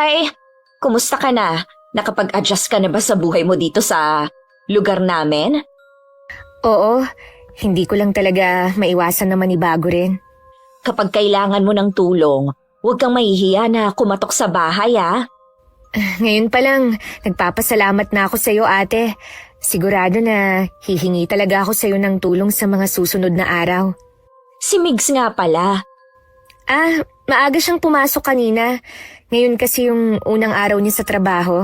Hi! Kumusta ka na? Nakapag-adjust ka na ba sa buhay mo dito sa lugar namin? Oo, hindi ko lang talaga maiwasan na manibago rin. Kapag kailangan mo ng tulong, huwag kang mahihiya na kumatok sa bahay Ngayon pa lang, nagpapasalamat na ako sa'yo ate. Sigurado na hihingi talaga ako sa'yo ng tulong sa mga susunod na araw. Si Migs nga pala. Maaga siyang pumasok kanina. Ngayon kasi yung unang araw niya sa trabaho.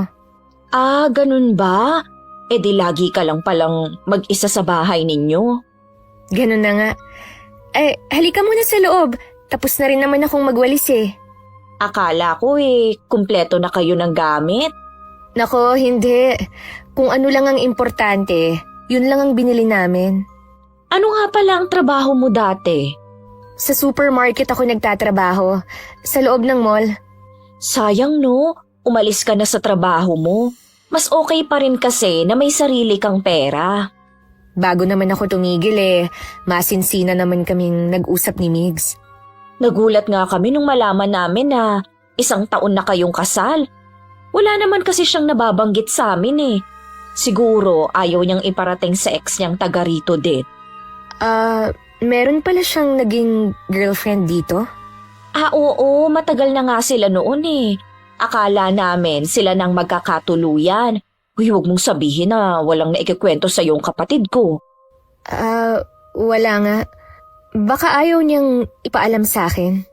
Ganun ba? E di lagi ka lang palang mag-isa sa bahay ninyo. Ganun na nga. Halika muna sa loob. Tapos na rin naman akong magwalis Akala ko kumpleto na kayo ng gamit. Nako, hindi. Kung ano lang ang importante, yun lang ang binili namin. Ano nga pala ang trabaho mo dati? Sa supermarket ako nagtatrabaho. Sa loob ng mall. Sayang no, umalis ka na sa trabaho mo. Mas okay pa rin kasi na may sarili kang pera. Bago naman ako tumigil masinsina naman kaming nag-usap ni Migs. Nagulat nga kami nung malaman namin na 1 taon na kayong kasal. Wala naman kasi siyang nababanggit sa amin Siguro ayaw niyang iparating sa ex niyang taga rito din. Meron pala siyang naging girlfriend dito? Oo, matagal na nga sila noon Akala namin sila nang magkakatuluyan. Huwag mong sabihin na walang naikikwento sa iyong kapatid ko. Wala nga. Baka ayaw niyang ipaalam sa akin.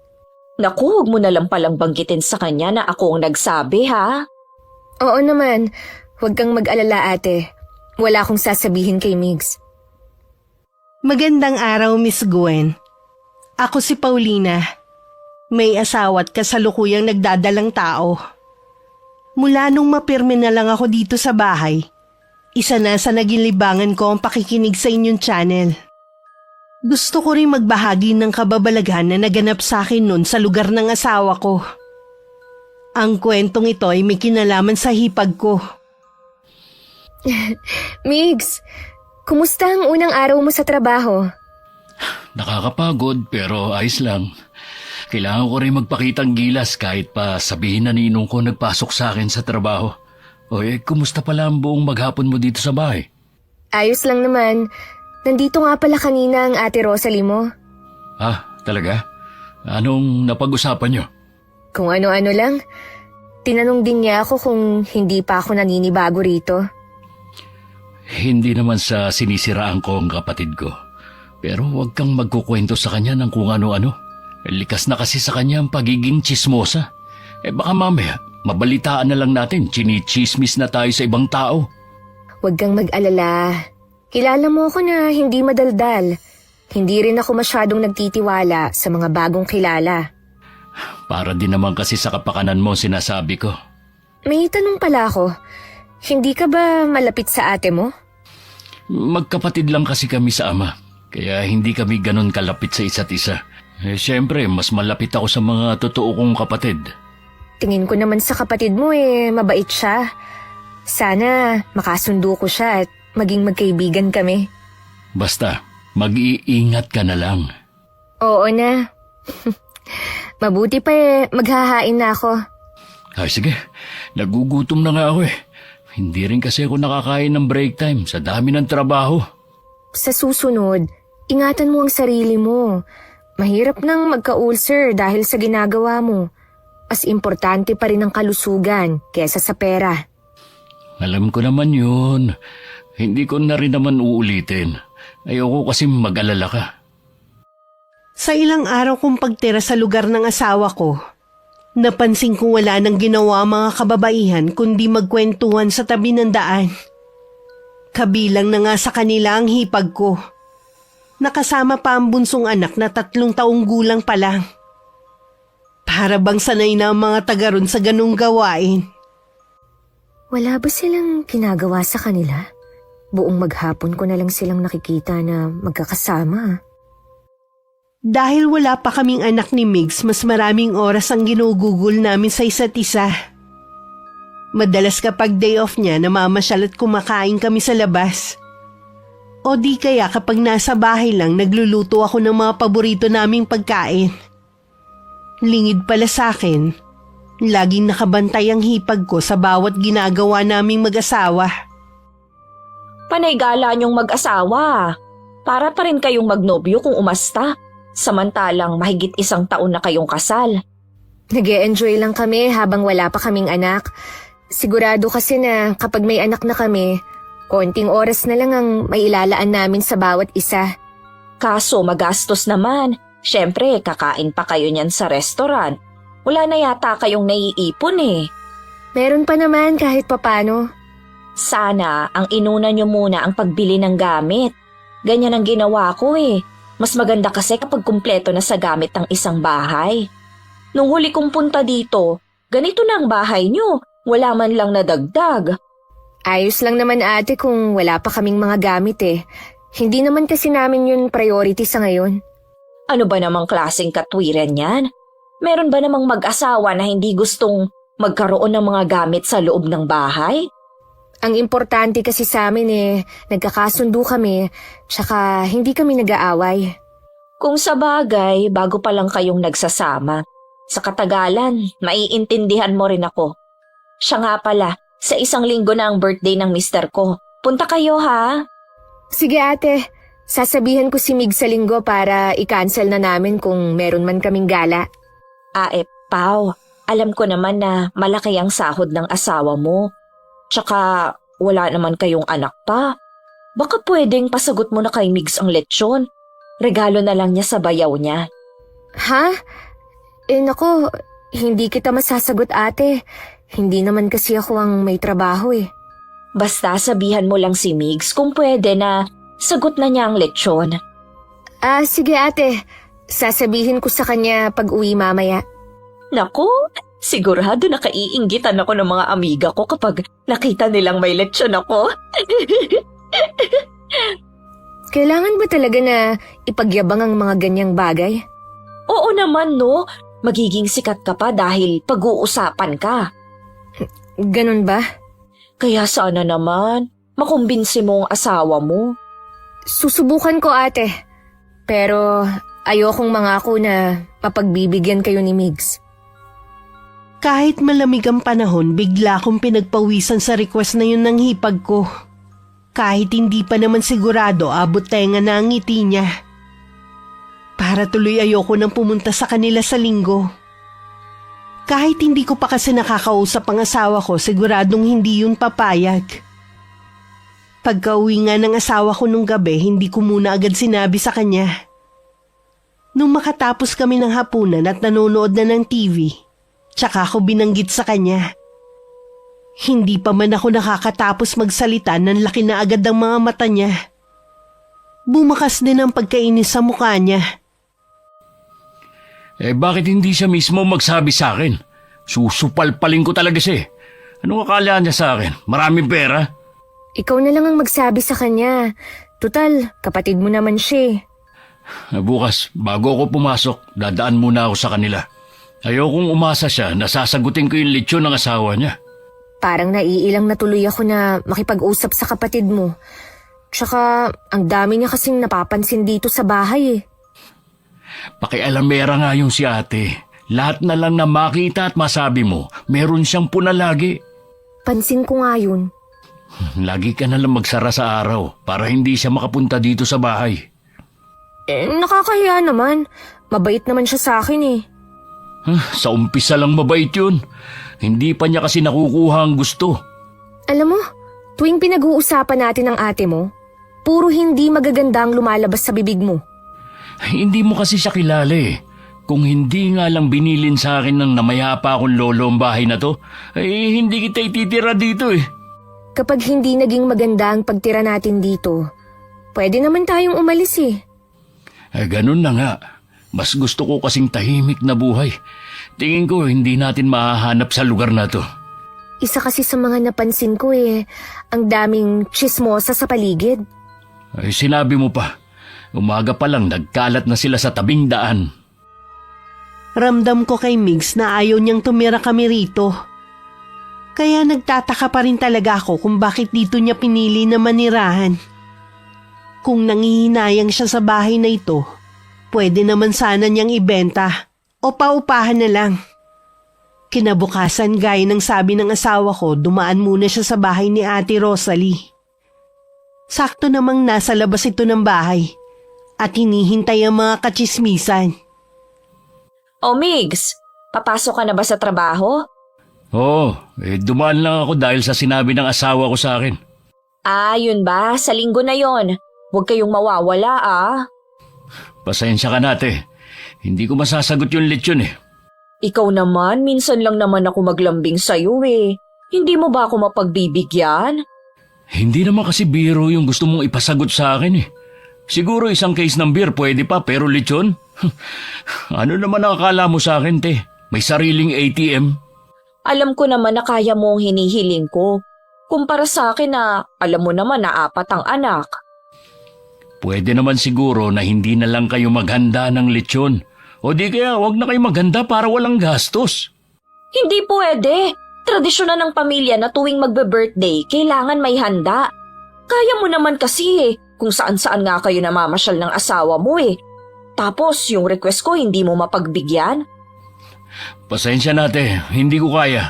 Naku, huwag mo na lang palang banggitin sa kanya na ako ang nagsabi ha. Oo naman. Huwag kang mag-alala ate. Wala akong sasabihin kay Migs. Magandang araw, Miss Gwen. Ako si Paulina. May asawa at kasalukuyang nagdadalang tao. Mula nung mapirme na lang ako dito sa bahay, isa na sa naging libangan ko ang pakikinig sa inyong channel. Gusto ko rin magbahagi ng kababalaghan na naganap sa akin noon sa lugar ng asawa ko. Ang kwentong ito ay may kinalaman sa hipag ko. Migs, kumusta ang unang araw mo sa trabaho? Nakakapagod pero ayos lang. Kailangan ko rin magpakitang gilas kahit pa sabihin na ninong ko nagpasok sa akin sa trabaho. Kumusta pala ang buong maghapon mo dito sa bahay? Ayos lang naman. Nandito nga pala kanina ang ate Rosalie mo. Talaga? Anong napag-usapan niyo? Kung ano-ano lang. Tinanong din niya ako kung hindi pa ako naninibago rito. Hindi naman sa sinisiraan ko ang kapatid ko. Pero huwag kang magkukwento sa kanya ng kung ano-ano. Likas na kasi sa kanya ang pagiging tsismosa. Baka mamaya, mabalitaan na lang natin, chinichismis na tayo sa ibang tao. Huwag kang mag-alala. Kilala mo ako na hindi madaldal. Hindi rin ako masyadong nagtitiwala sa mga bagong kilala. Para din naman kasi sa kapakanan mo sinasabi ko. May tanong pala ako. Hindi ka ba malapit sa ate mo? Magkapatid lang kasi kami sa ama. Kaya hindi kami ganon kalapit sa isa't isa. Siyempre, mas malapit ako sa mga totoo kong kapatid. Tingin ko naman sa kapatid mo mabait siya. Sana makasundo ko siya at maging magkaibigan kami. Basta, mag-iingat ka na lang. Oo na. Mabuti pa maghahain na ako. Sige, nagugutom na nga ako Hindi rin kasi ako nakakain ng break time sa dami ng trabaho. Sa susunod, ingatan mo ang sarili mo. Mahirap nang magka-ulcer dahil sa ginagawa mo. Mas importante pa rin ang kalusugan kesa sa pera. Alam ko naman yun. Hindi ko na rin naman uulitin. Ayoko kasi mag-alala ka. Sa ilang araw kong pagtira sa lugar ng asawa ko, napansin kong wala nang ginawa mga kababaihan kundi magkwentuhan sa tabi ng daan. Kabilang na nga sa kanila ang hipag ko. Nakasama pa ang bunsong anak na 3 taong gulang pa lang. Para bang sanay na ang mga taga ron sa ganung gawain. Wala ba silang ginagawa sa kanila? Buong maghapon ko na lang silang nakikita na magkakasama. Dahil wala pa kaming anak ni Migs, mas maraming oras ang ginugugol namin sa isa't isa. Madalas kapag day off niya, namamasyal at kumakain kami sa labas. O di kaya kapag nasa bahay lang, nagluluto ako ng mga paborito naming pagkain. Lingid pala sa akin, Laging nakabantay ang hipag ko sa bawat ginagawa naming mag-asawa. Panay gala niyong mag-asawa. Para pa rin kayong magnobyo kung umasta. Samantalang mahigit 1 taon na kayong kasal. Nag-e-enjoy lang kami habang wala pa kaming anak. Sigurado kasi na kapag may anak na kami, konting oras na lang ang mailalaan namin sa bawat isa. Kaso magastos naman. Siyempre, kakain pa kayo niyan sa restaurant. Wala na yata kayong naiipon eh. Meron pa naman kahit papano. Sana ang inuna niyo muna ang pagbili ng gamit. Ganyan ang ginawa ko eh. Mas maganda kasi kapag kumpleto na sa gamit ang isang bahay. Nung huli kong punta dito, ganito na ang bahay niyo. Wala man lang nadagdag. Ayos lang naman ate kung wala pa kaming mga gamit eh. Hindi naman kasi namin yun priority sa ngayon. Ano ba namang klaseng katwiran yan? Meron ba namang mag-asawa na hindi gustong magkaroon ng mga gamit sa loob ng bahay? Ang importante kasi sa amin eh, nagkakasundo kami, tsaka hindi kami nag-aaway. Kung sa bagay, bago pa lang kayong nagsasama. Sa katagalan, maiintindihan mo rin ako. Siya nga pala, sa 1 linggo na ang birthday ng mister ko. Punta kayo ha? Sige ate, sasabihan ko si Mig sa linggo para i-cancel na namin kung meron man kaming gala. Pao, alam ko naman na malaki ang sahod ng asawa mo. Tsaka wala naman kayong anak pa. Baka pwedeng pasagot mo na kay Migs ang lechon. Regalo na lang niya sa bayaw niya. Ha? Naku, hindi kita masasagot ate. Hindi naman kasi ako ang may trabaho eh. Basta sabihan mo lang si Migs kung pwede na sagot na niya ang lechon. Sige ate. Sasabihin ko sa kanya pag uwi mamaya. Naku, sigurado nakaiinggitan ako ng mga amiga ko kapag nakita nilang may lechon ako. Kailangan ba talaga na ipagyabang ang mga ganyang bagay? Oo naman no, magiging sikat ka pa dahil pag-uusapan ka. Ganun ba? Kaya sana naman, makumbinsi mo ang asawa mo. Susubukan ko ate. Pero ayokong mangako na mapagbibigyan kayo ni Migs. Kahit malamig ang panahon, bigla kong pinagpawisan sa request na yun ng hipag ko. Kahit hindi pa naman sigurado, abot tenga na ang ngiti niya. Para tuloy ayoko nang pumunta sa kanila sa linggo. Kahit hindi ko pa kasi nakakausap ang asawa ko, siguradong hindi yun papayag. Pagka-uwi nga ng asawa ko nung gabi, hindi ko muna agad sinabi sa kanya. Nung makatapos kami ng hapunan at nanonood na ng TV, tsaka ako binanggit sa kanya. Hindi pa man ako nakakatapos magsalita nang laki na agad ang mga mata niya. Bumakas din ang pagkainis sa mukha niya. Bakit hindi siya mismo magsabi sa akin? Susupalpalin ko talaga siya. Anong akala niya sa akin? Maraming pera? Ikaw na lang ang magsabi sa kanya. Tutal, kapatid mo naman siya. Bukas, bago ako pumasok, dadaan muna ako sa kanila. Ayokong umasa siya na sasagutin ko yung lechon ng asawa niya. Parang naiilang na tuloy ako na makipag-usap sa kapatid mo. Tsaka, ang dami niya kasing napapansin dito sa bahay eh. Pakialamera nga yung si ate. Lahat na lang na makita at masabi mo, meron siyang puna lagi. Pansin ko nga yun. Lagi ka na lang magsara sa araw para hindi siya makapunta dito sa bahay. Nakakahiya naman. Mabait naman siya sa akin eh. Sa umpisa lang mabait yun. Hindi pa niya kasi nakukuha ang gusto. Alam mo, tuwing pinag-uusapan natin ang ate mo, puro hindi magaganda ang lumalabas sa bibig mo. Hindi mo kasi siya kilala eh. Kung hindi nga lang binilin sa akin ng namayapa akong lolo ang bahay na to, ay hindi kita ititira dito eh. Kapag hindi naging maganda ang pagtira natin dito, pwede naman tayong umalis eh. Ganun na nga. Mas gusto ko kasing tahimik na buhay. Tingin ko hindi natin mahahanap sa lugar na to. Isa kasi sa mga napansin ko eh, ang daming chismosa sa paligid. Sinabi mo pa, umaga pa lang nagkalat na sila sa tabing daan. Ramdam ko kay Migs na ayaw niyang tumira kami rito. Kaya nagtataka pa rin talaga ako kung bakit dito niya pinili na manirahan. Kung nangihinayang siya sa bahay na ito, pwede naman sana niyang ibenta o paupahan na lang. Kinabukasan, gaya ng sabi ng asawa ko, dumaan muna siya sa bahay ni Ate Rosalie. Sakto namang nasa labas ito ng bahay at hinihintay ang mga katsismisan. O Migs, papasok ka na ba sa trabaho? Oo, dumaan lang ako dahil sa sinabi ng asawa ko sa akin. Ah, yun ba? Sa linggo na yon. Huwag kayong mawawala ah. Pasensya ka nate. Hindi ko masasagot yung lechon eh. Ikaw naman, minsan lang naman ako maglambing sa'yo eh. Hindi mo ba ako mapagbibigyan? Hindi naman kasi biro yung gusto mong ipasagot sa akin eh. Siguro isang case ng beer pwede pa pero lechon? Ano naman ang akala mo sa akin te? May sariling ATM? Alam ko naman na kaya mo ang hinihiling ko. Kumpara sa akin na alam mo naman na 4 ang anak. Pwede naman siguro na hindi na lang kayo maghanda ng lechon. O di kaya wag na kayo maghanda para walang gastos. Hindi pwede. Tradisyon na ng pamilya na tuwing magbe-birthday, kailangan may handa. Kaya mo naman kasi eh, kung saan-saan nga kayo namamasyal ng asawa mo eh. Tapos yung request ko hindi mo mapagbigyan? Pasensya nate, hindi ko kaya.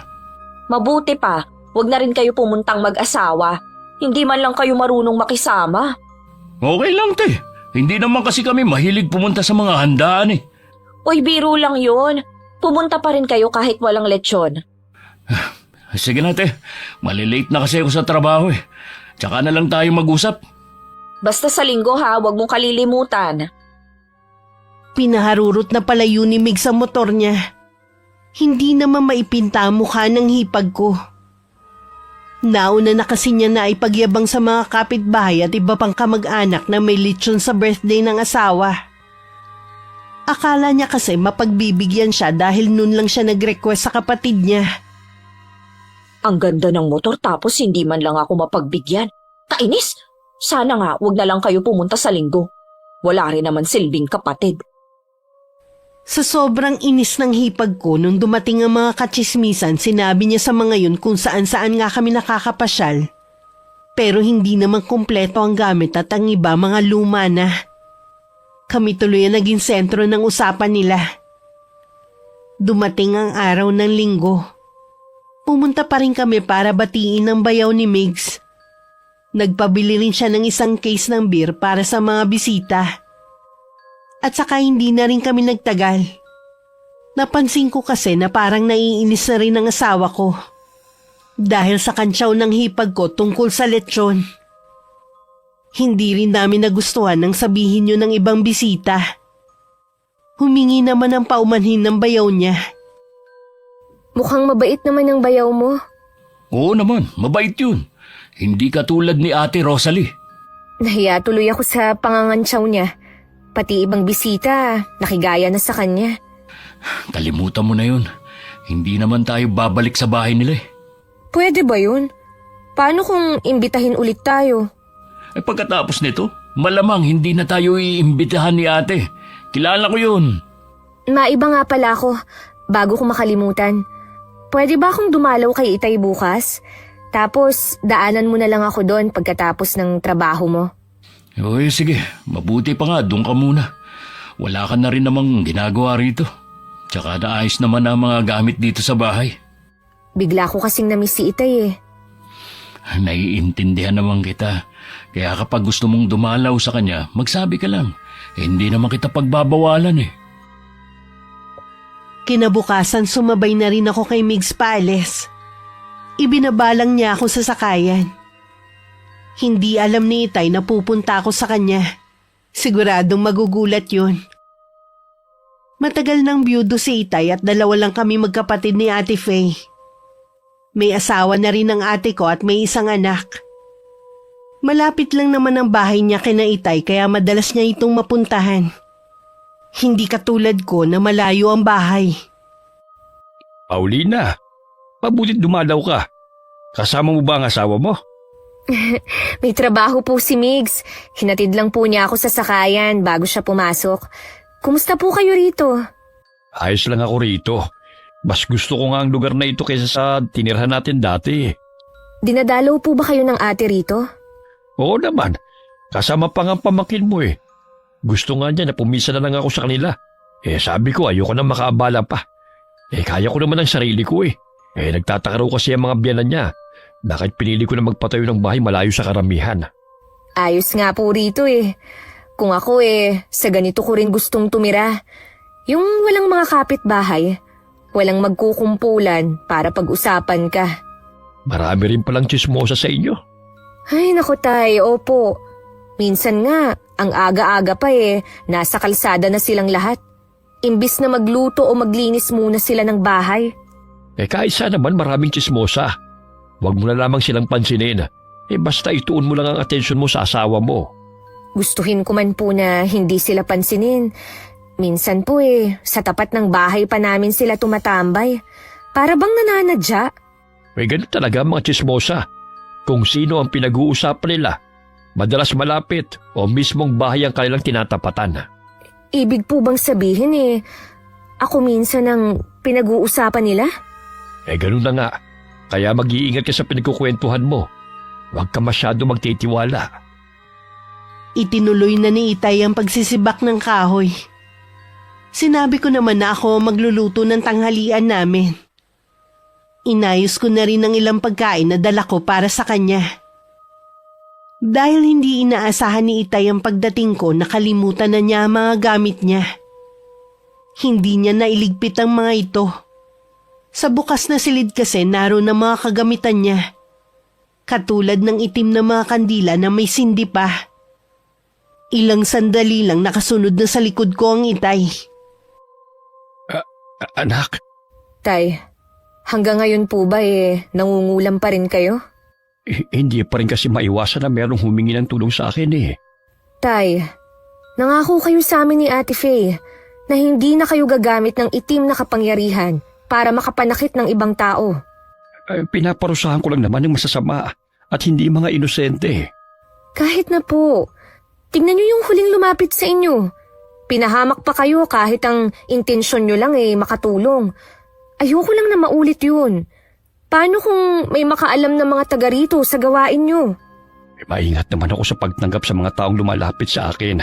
Mabuti pa, wag na rin kayo pumuntang mag-asawa. Hindi man lang kayo marunong makisama. Okay lang te, hindi naman kasi kami mahilig pumunta sa mga handaan eh. Uy, biro lang yun. Pumunta pa rin kayo kahit walang lechon. Sige na te, malilate na kasi ako sa trabaho eh. Tsaka na lang tayo mag-usap. Basta sa linggo ha, wag mong kalilimutan. Pinaharurot na pala yun ni Mig sa motor niya. Hindi naman maipinta ang mukha ng hipag ko. Nauna na kasi niya na ipagyabang sa mga kapitbahay at iba pang kamag-anak na may lechon sa birthday ng asawa. Akala niya kasi mapagbibigyan siya dahil noon lang siya nag-request sa kapatid niya. Ang ganda ng motor tapos hindi man lang ako mapagbigyan. Kainis! Sana nga wag na lang kayo pumunta sa linggo. Wala rin naman silbing kapatid. Sa sobrang inis ng hipag ko nung dumating ang mga katsismisan, sinabi niya sa mga yun kung saan-saan nga kami nakakapasyal. Pero hindi naman kumpleto ang gamit at ang iba mga luma na. Kami tuloy ang naging sentro ng usapan nila. Dumating ang araw ng linggo. Pumunta pa rin kami para batiin ang bayaw ni Migs. Nagpabili rin siya ng isang case ng beer para sa mga bisita. At saka hindi na rin kami nagtagal. Napansin ko kasi na parang naiinis na rin ang asawa ko. Dahil sa kantsaw ng hipag ko tungkol sa lechon. Hindi rin namin nagustuhan nang sabihin yun ng ibang bisita. Humingi naman ng paumanhin ng bayaw niya. Mukhang mabait naman ang bayaw mo. Oo naman, mabait yun. Hindi katulad ni Ate Rosalie. Nahiya tuloy ako sa pangangantsaw niya. Pati ibang bisita, nakigaya na sa kanya. Kalimutan mo na yun. Hindi naman tayo babalik sa bahay nila eh. Pwede ba yun? Paano kung imbitahin ulit tayo? Pagkatapos nito, malamang hindi na tayo iimbitahan ni ate. Kilala ko yun. Maiba nga pala ako, bago ko makalimutan. Pwede ba akong dumalaw kay Itay bukas? Tapos daanan mo na lang ako doon pagkatapos ng trabaho mo. Uy, sige, mabuti pa nga, doon ka muna. Wala ka na rin namang ginagawa rito. Tsaka naayos naman ang mga gamit dito sa bahay. Bigla ko kasing namiss si Itay eh. Naiintindihan naman kita. Kaya kapag gusto mong dumalaw sa kanya, magsabi ka lang. Hindi naman kita pagbabawalan eh. Kinabukasan sumabay na rin ako kay Migs Palace. Ibinabalang niya ako sa sakayan. Hindi alam ni Itay na pupunta ako sa kanya. Siguradong magugulat yun. Matagal nang byudo si Itay at 2 lang kami magkapatid ni Ate Faye. May asawa na rin ang ate ko at may isang anak. Malapit lang naman ang bahay niya kina Itay kaya madalas niya itong mapuntahan. Hindi katulad ko na malayo ang bahay. Paulina, mabutit dumalaw ka. Kasama mo ba ang asawa mo? May trabaho po si Migs. Hinatid lang po niya ako sa sakayan bago siya pumasok. Kumusta po kayo rito? Ayos lang ako rito. Mas gusto ko nga ang lugar na ito kaysa sa tinirhan natin dati. Dinadalaw po ba kayo ng ate rito? Oo naman. Kasama pa nga ang pamangkin mo eh. Gusto nga niya na pumisa na lang ako sa kanila. Sabi ko ayoko na makaabala pa. Kaya ko naman ang sarili ko eh. Nagtataka raw kasi ang mga biyanan niya. Bakit pinili ko na magpatayo ng bahay malayo sa karamihan? Ayos nga po rito eh. Kung ako sa ganito ko rin gustong tumira. Yung walang mga kapitbahay, walang magkukumpulan para pag-usapan ka. Marami rin palang chismosa sa inyo. Ay naku tay, opo. Minsan nga, ang aga-aga pa nasa kalsada na silang lahat. Imbis na magluto o maglinis muna sila ng bahay. Kahit saan naman maraming chismosa. Huwag mo na lamang silang pansinin. Basta ituon mo lang ang atensyon mo sa asawa mo. Gustuhin ko man po na hindi sila pansinin. Minsan po sa tapat ng bahay pa namin sila tumatambay. Para bang nananadya. Ganun talaga ang mga chismosa. Kung sino ang pinag-uusapan nila, madalas malapit o mismong bahay ang kanilang tinatapatan. Ibig po bang sabihin ako minsan ang pinag-uusapan nila? Ganun na nga. Kaya mag-iingat ka sa pinagkukwentuhan mo. Huwag ka masyado magtitiwala. Itinuloy na ni Itay ang pagsisibak ng kahoy. Sinabi ko naman na ako magluluto ng tanghalian namin. Inayos ko na rin ang ilang pagkain na dala ko para sa kanya. Dahil hindi inaasahan ni Itay ang pagdating ko, nakalimutan na niya ang mga gamit niya. Hindi niya nailigpit ang mga ito. Sa bukas na silid kasi naroon ang mga kagamitan niya. Katulad ng itim na mga kandila na may sindi pa. Ilang sandali lang nakasunod na sa likod ko ang Itay. Anak, Tay, hanggang ngayon po ba nangungulam pa rin kayo? hindi pa rin kasi maiwasan na merong humingi ng tulong sa akin eh. Tay, nangako kayo sa amin ni Ate Faye na hindi na kayo gagamit ng itim na kapangyarihan para makapanakit ng ibang tao. Pinaparusahan ko lang naman ng masasama at hindi mga inosente. Kahit na po, tingnan niyo yung huling lumapit sa inyo. Pinahamak pa kayo kahit ang intensyon niyo lang makatulong. Ayoko lang na maulit yun. Paano kung may makaalam na mga taga rito sa gawain niyo? Maingat naman ako sa pagtanggap sa mga taong lumalapit sa akin.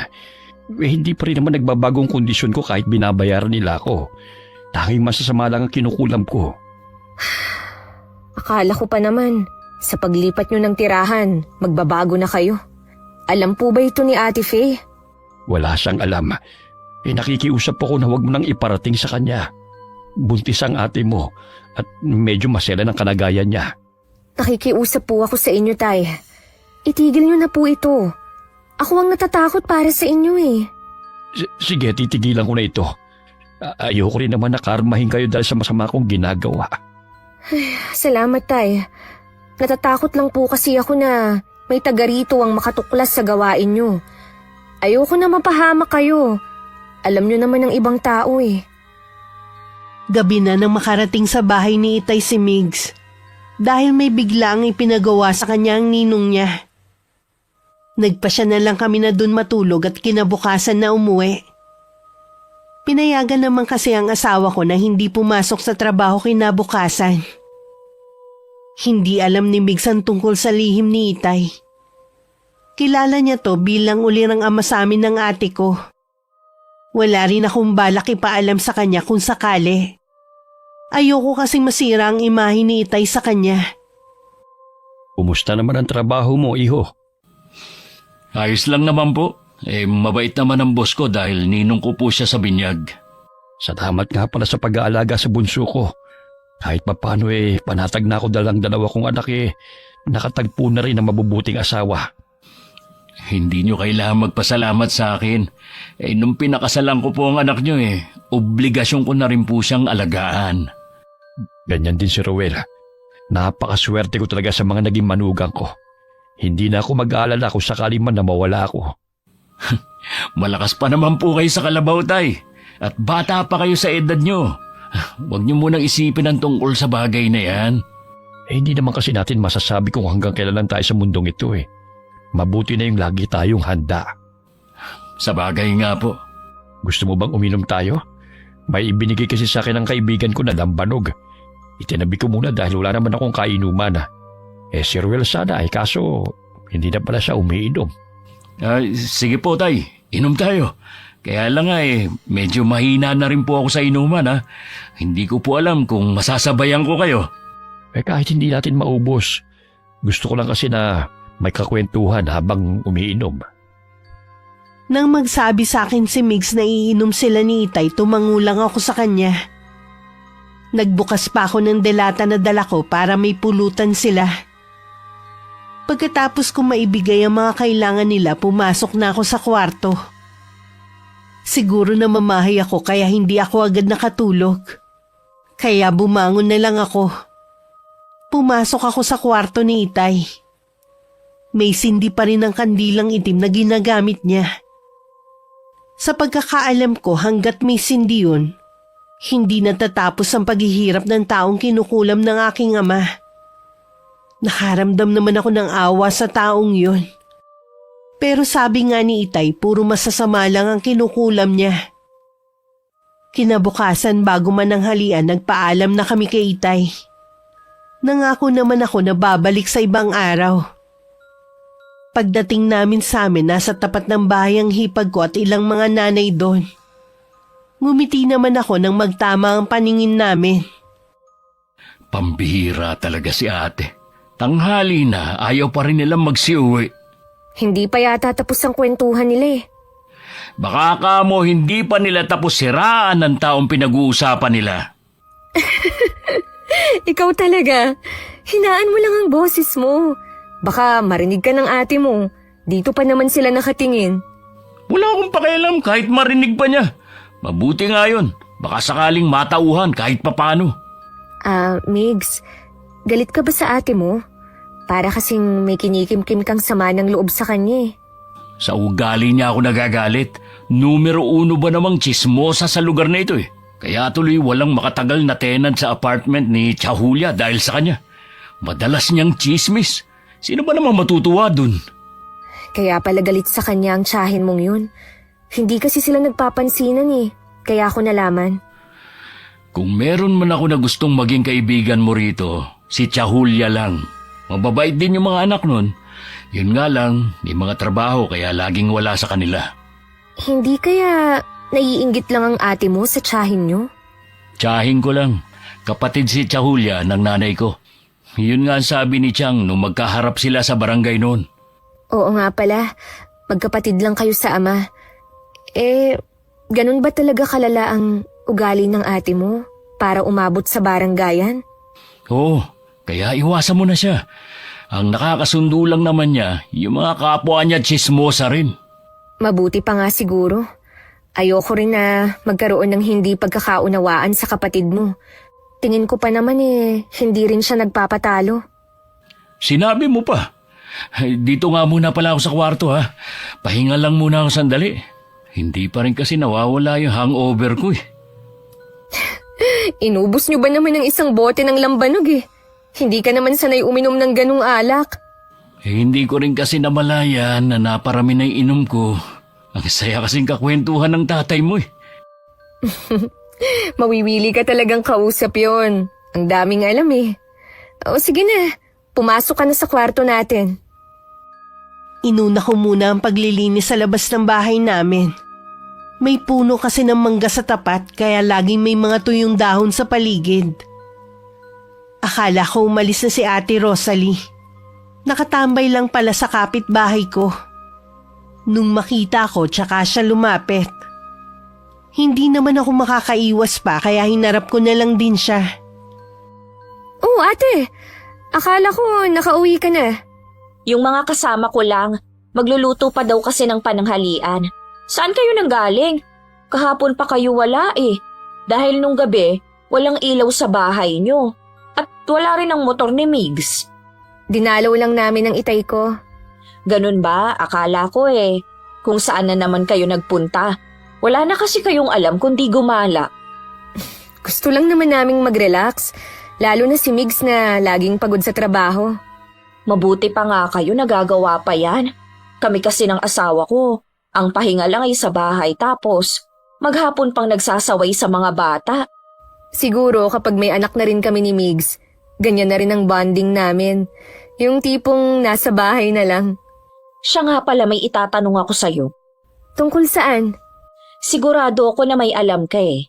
Hindi pa rin naman nagbabagong kondisyon ko kahit binabayaran nila ako. Tanging masasama lang ang kinukulam ko. Akala ko pa naman, sa paglipat niyo ng tirahan, magbabago na kayo. Alam po ba ito ni Ate Faye? Wala siyang alam. Nakikiusap ako na huwag mo nang iparating sa kanya. Buntis ang ate mo at medyo masela ng kalagayan niya. Nakikiusap po ako sa inyo, Tay. Itigil niyo na po ito. Ako ang natatakot para sa inyo Sige, titigilan ko na ito. Ayoko rin naman na karmahin kayo dahil sa masama kong ginagawa. Salamat, Tay. Natatakot lang po kasi ako na may taga rito ang makatuklas sa gawain niyo. Ayoko na mapahamak kayo. Alam niyo naman ng ibang tao Gabi na nang makarating sa bahay ni Itay si Migs. Dahil may biglang ipinagawa sa kanya ang ninong niya. Nagpasya na lang kami na dun matulog at kinabukasan na umuwi. Pinayagan naman kasi ang asawa ko na hindi pumasok sa trabaho kinabukasan. Hindi alam ni Migs ang tungkol sa lihim ni Itay. Kilala niya to bilang ulirang ama sa amin ng ate ko. Wala rin akong balak ipaalam sa kanya kung sakali. Ayoko kasing masira ang imahe ni Itay sa kanya. Kumusta naman ang trabaho mo, iho? Ayos lang naman po. Mabait naman ang boss ko dahil ninong ko po siya sa binyag. Salamat nga pala sa pag-aalaga sa bunso ko. Kahit paano panatag na ako dalang dalawa kong anak nakatagpo na rin ang mabubuting asawa. Hindi nyo kailangan magpasalamat sa akin. Nung pinakasalan ko po ang anak nyo obligasyon ko na rin po siyang alagaan. Ganyan din si Rowel. Napakaswerte ko talaga sa mga naging manugang ko. Hindi na ako mag-aalala kung sakali man na mawala ako. Malakas pa naman po kayo sa kalabaw, Tay. At bata pa kayo sa edad nyo. Huwag nyo munang isipin ang tungkol sa bagay na yan. Hindi naman kasi natin masasabi kung hanggang kailan lang tayo sa mundong ito Mabuti na yung lagi tayong handa. Sa bagay nga po. Gusto mo bang uminom tayo? May ibinigay kasi sa akin ng kaibigan ko na lambanog. Itinabi ko muna dahil wala naman akong kainuman. Si Ruel sana kaso hindi na pala siya umiinom. Sige po, Tay. Inom tayo. Kaya lang nga medyo mahina na rin po ako sa inuman ha. Hindi ko po alam kung masasabayan ko kayo. Kahit hindi natin maubos, gusto ko lang kasi na may kakwentuhan habang umiinom. Nang magsabi sa akin si Migs na iinom sila ni Itay, tumangulang ako sa kanya. Nagbukas pa ako ng delata na dala ko para may pulutan sila. Pagkatapos ko maibigay ang mga kailangan nila, pumasok na ako sa kwarto. Siguro na mamahay ako kaya hindi ako agad nakatulog. Kaya bumangon na lang ako. Pumasok ako sa kwarto ni Itay. May sindi pa rin ang kandilang itim na ginagamit niya. Sa pagkakaalam ko, hanggat may sindi yun, hindi natatapos ang paghihirap ng taong kinukulam ng aking ama. Nakaramdam naman ako ng awa sa taong yun. Pero sabi nga ni Itay, puro masasama lang ang kinukulam niya. Kinabukasan bago mananghalian, nagpaalam na kami kay Itay. Nangako naman ako na babalik sa ibang araw. Pagdating namin sa amin, nasa tapat ng bahay ang hipag ko at ilang mga nanay doon. Ngumiti naman ako nang magtama ang paningin namin. Pambihira talaga si ate. Tanghali na, ayaw pa rin nilang magsiuwi. Hindi pa yata tapos ang kwentuhan nila eh. Baka kamo hindi pa nila tapos siraan ng taong pinag-uusapan nila. Ikaw talaga. Hinaan mo lang ang boses mo. Baka marinig ka ng ate mo. Dito pa naman sila nakatingin. Wala akong pakialam kahit marinig pa niya. Mabuti nga yun. Baka sakaling matauhan kahit papano. Migs, galit ka ba sa ate mo? Para kasing may kinikim-kim kang sama ng loob sa kanya eh. Sa ugali niya ako nagagalit. Numero 1 ba namang chismosa sa lugar na ito eh. Kaya tuloy walang makatagal na tenant sa apartment ni Chahulia dahil sa kanya. Madalas niyang chismis. Sino ba namang matutuwa dun? Kaya pala galit sa kanya ang tiyahin mong yun. Hindi kasi sila nagpapansinan eh. Kaya ako nalaman. Kung meron man ako na gustong maging kaibigan mo rito, si Chahulia lang. Mababait din yung mga anak nun. Yun nga lang, may mga trabaho kaya laging wala sa kanila. Hindi kaya naiinggit lang ang ate mo sa tiyahin nyo? Tiyahin ko lang. Kapatid si Chahulia ng nanay ko. Yun nga ang sabi ni Chang nung magkaharap sila sa barangay noon. Oo nga pala. Magkapatid lang kayo sa ama. Ganun ba talaga kalala ang ugali ng ate mo para umabot sa baranggayan? Oo, kaya iwasan mo na siya. Ang nakakasundo lang naman niya, yung mga kapwa niya chismosa rin. Mabuti pa nga siguro. Ayoko rin na magkaroon ng hindi pagkakaunawaan sa kapatid mo. Tingin ko pa naman hindi rin siya nagpapatalo. Sinabi mo pa. Dito nga muna pala ako sa kwarto ha. Pahinga lang muna ako sandali. Hindi pa rin kasi nawawala yung hangover ko eh. Inubos niyo ba naman ng isang bote ng lambanog eh? Hindi ka naman sanay uminom ng ganung alak. Hindi ko rin kasi namalayan na naparami na yung inom ko. Ang saya kasing kakwentuhan ng tatay mo eh. Mawiwili ka talagang kausap yon. Ang daming alam eh. O sige na, pumasok ka na sa kwarto natin. Inuna ko muna ang paglilinis sa labas ng bahay namin. May puno kasi ng mangga sa tapat kaya laging may mga tuyong dahon sa paligid. Akala ko umalis na si Ate Rosalie. Nakatambay lang pala sa kapitbahay ko. Nung makita ko, tsaka siya lumapit. Hindi naman ako makakaiwas pa kaya hinarap ko na lang din siya. Oh, ate! Akala ko nakauwi ka na. Yung mga kasama ko lang, magluluto pa daw kasi ng pananghalian. Saan kayo nanggaling? Kahapon pa kayo wala eh. Dahil nung gabi, walang ilaw sa bahay nyo. At wala rin ang motor ni Migs. Dinalaw lang namin ang itay ko. Ganun ba? Akala ko eh. Kung saan na naman kayo nagpunta. Wala na kasi kayong alam kundi gumala. Gusto lang naman naming mag-relax. Lalo na si Migs na laging pagod sa trabaho. Mabuti pa nga kayo nagagawa pa yan. Kami kasi ng asawa ko. Ang pahinga lang ay sa bahay tapos maghapon pang nagsasaway sa mga bata. Siguro kapag may anak na rin kami ni Migs, ganyan na rin ang bonding namin. Yung tipong nasa bahay na lang. Siya nga pala may itatanong ako sa'yo. Tungkol saan? Sigurado ako na may alam ka eh.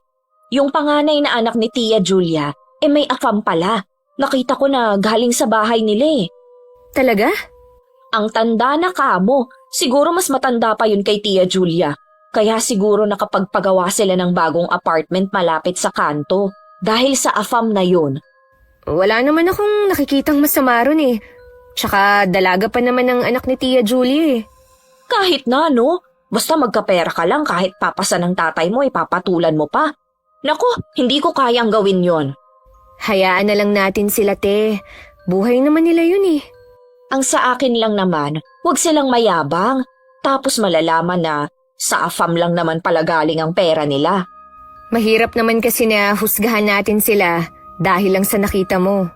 Yung panganay na anak ni Tia Julia, may afam pala. Nakita ko na galing sa bahay nila eh. Talaga? Ang tanda na kamo, siguro mas matanda pa yun kay Tia Julia. Kaya siguro nakapagpagawa sila ng bagong apartment malapit sa kanto. Dahil sa afam na yun. Wala naman akong nakikitang masama ron eh. Tsaka dalaga pa naman ang anak ni Tia Julie eh. Kahit na no, basta magkapera ka lang kahit papasa ng tatay mo ipapatulan mo pa. Naku, hindi ko kayang gawin yon. Hayaan na lang natin sila, te. Buhay naman nila yun eh. Ang sa akin lang naman, huwag silang mayabang. Tapos malalaman na sa afam lang naman pala galing ang pera nila. Mahirap naman kasi na husgahan natin sila dahil lang sa nakita mo.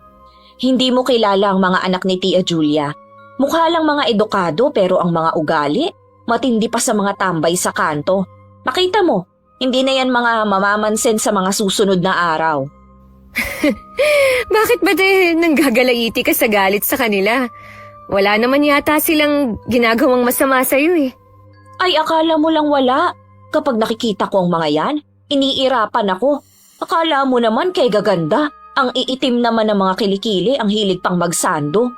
Hindi mo kilala ang mga anak ni Tia Julia. Mukha lang mga edukado pero ang mga ugali, matindi pa sa mga tambay sa kanto. Makita mo, hindi na yan mga mamamansin sa mga susunod na araw. Bakit ba nanggagalaiti ka sa galit sa kanila? Wala naman yata silang ginagawang masama sa'yo eh. Ay akala mo lang wala. Kapag nakikita ko ang mga yan, iniirapan ako. Akala mo naman kay gaganda. Ang iitim naman ng mga kilikili ang hilig pang magsando.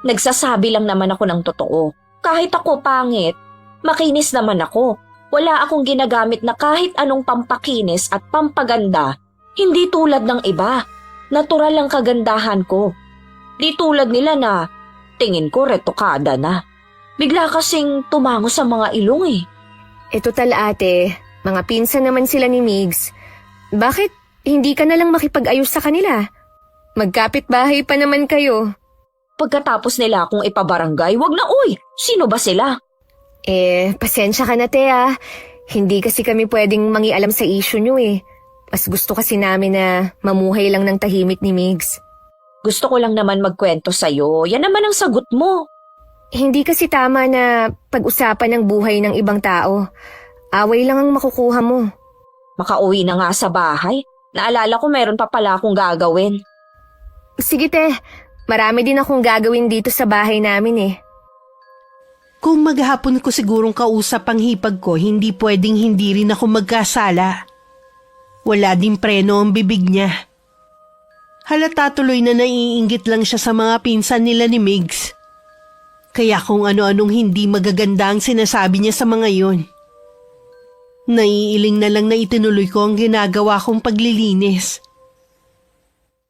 Nagsasabi lang naman ako ng totoo. Kahit ako pangit, makinis naman ako. Wala akong ginagamit na kahit anong pampakinis at pampaganda. Hindi tulad ng iba. Natural ang kagandahan ko. Di tulad nila na tingin ko retokada na. Bigla kasing tumango sa mga ilong eh. Total ate, mga pinsan naman sila ni Migs. Bakit hindi ka na lang makipag-ayos sa kanila? Magkapit-bahay pa naman kayo. Pagkatapos nila akong ipabarangay, wag na uy! Sino ba sila? Pasensya ka na te ah. Hindi kasi kami pwedeng mangialam sa issue nyo eh. Mas gusto kasi namin na mamuhay lang ng tahimik ni Migs. Gusto ko lang naman magkwento sa'yo. Yan naman ang sagot mo. Hindi kasi tama na pag-usapan ng buhay ng ibang tao. Away lang ang makukuha mo. Makauwi na nga sa bahay. Naalala ko meron pa pala akong gagawin. Sige te, marami din akong gagawin dito sa bahay namin eh. Kung maghapon ko sigurong kausap ang hipag ko, hindi pwedeng hindi rin ako magkasala. Wala din preno ang bibig niya. Halata tuloy na naiinggit lang siya sa mga pinsan nila ni Migs. Kaya kung ano-anong hindi magaganda ang sinasabi niya sa mga yon. Naiiling na lang na itinuloy ko ang ginagawa kong paglilinis.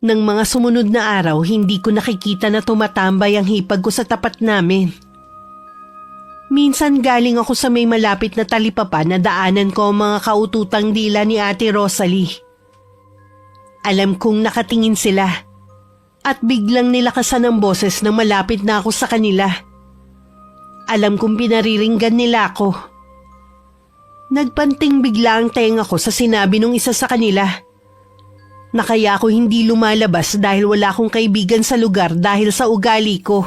Nang mga sumunod na araw, hindi ko nakikita na tumatambay ang hipag ko sa tapat namin. Minsan galing ako sa may malapit na talipapa na daanan ko ang mga kaututang dila ni Ate Rosalie. Alam kong nakatingin sila at biglang nilakasan ang boses na malapit na ako sa kanila. Alam kong pinariringgan nila ako. Nagpanting bigla ang tenga ko sa sinabi nung isa sa kanila na kaya ako hindi lumalabas dahil wala akong kaibigan sa lugar dahil sa ugali ko.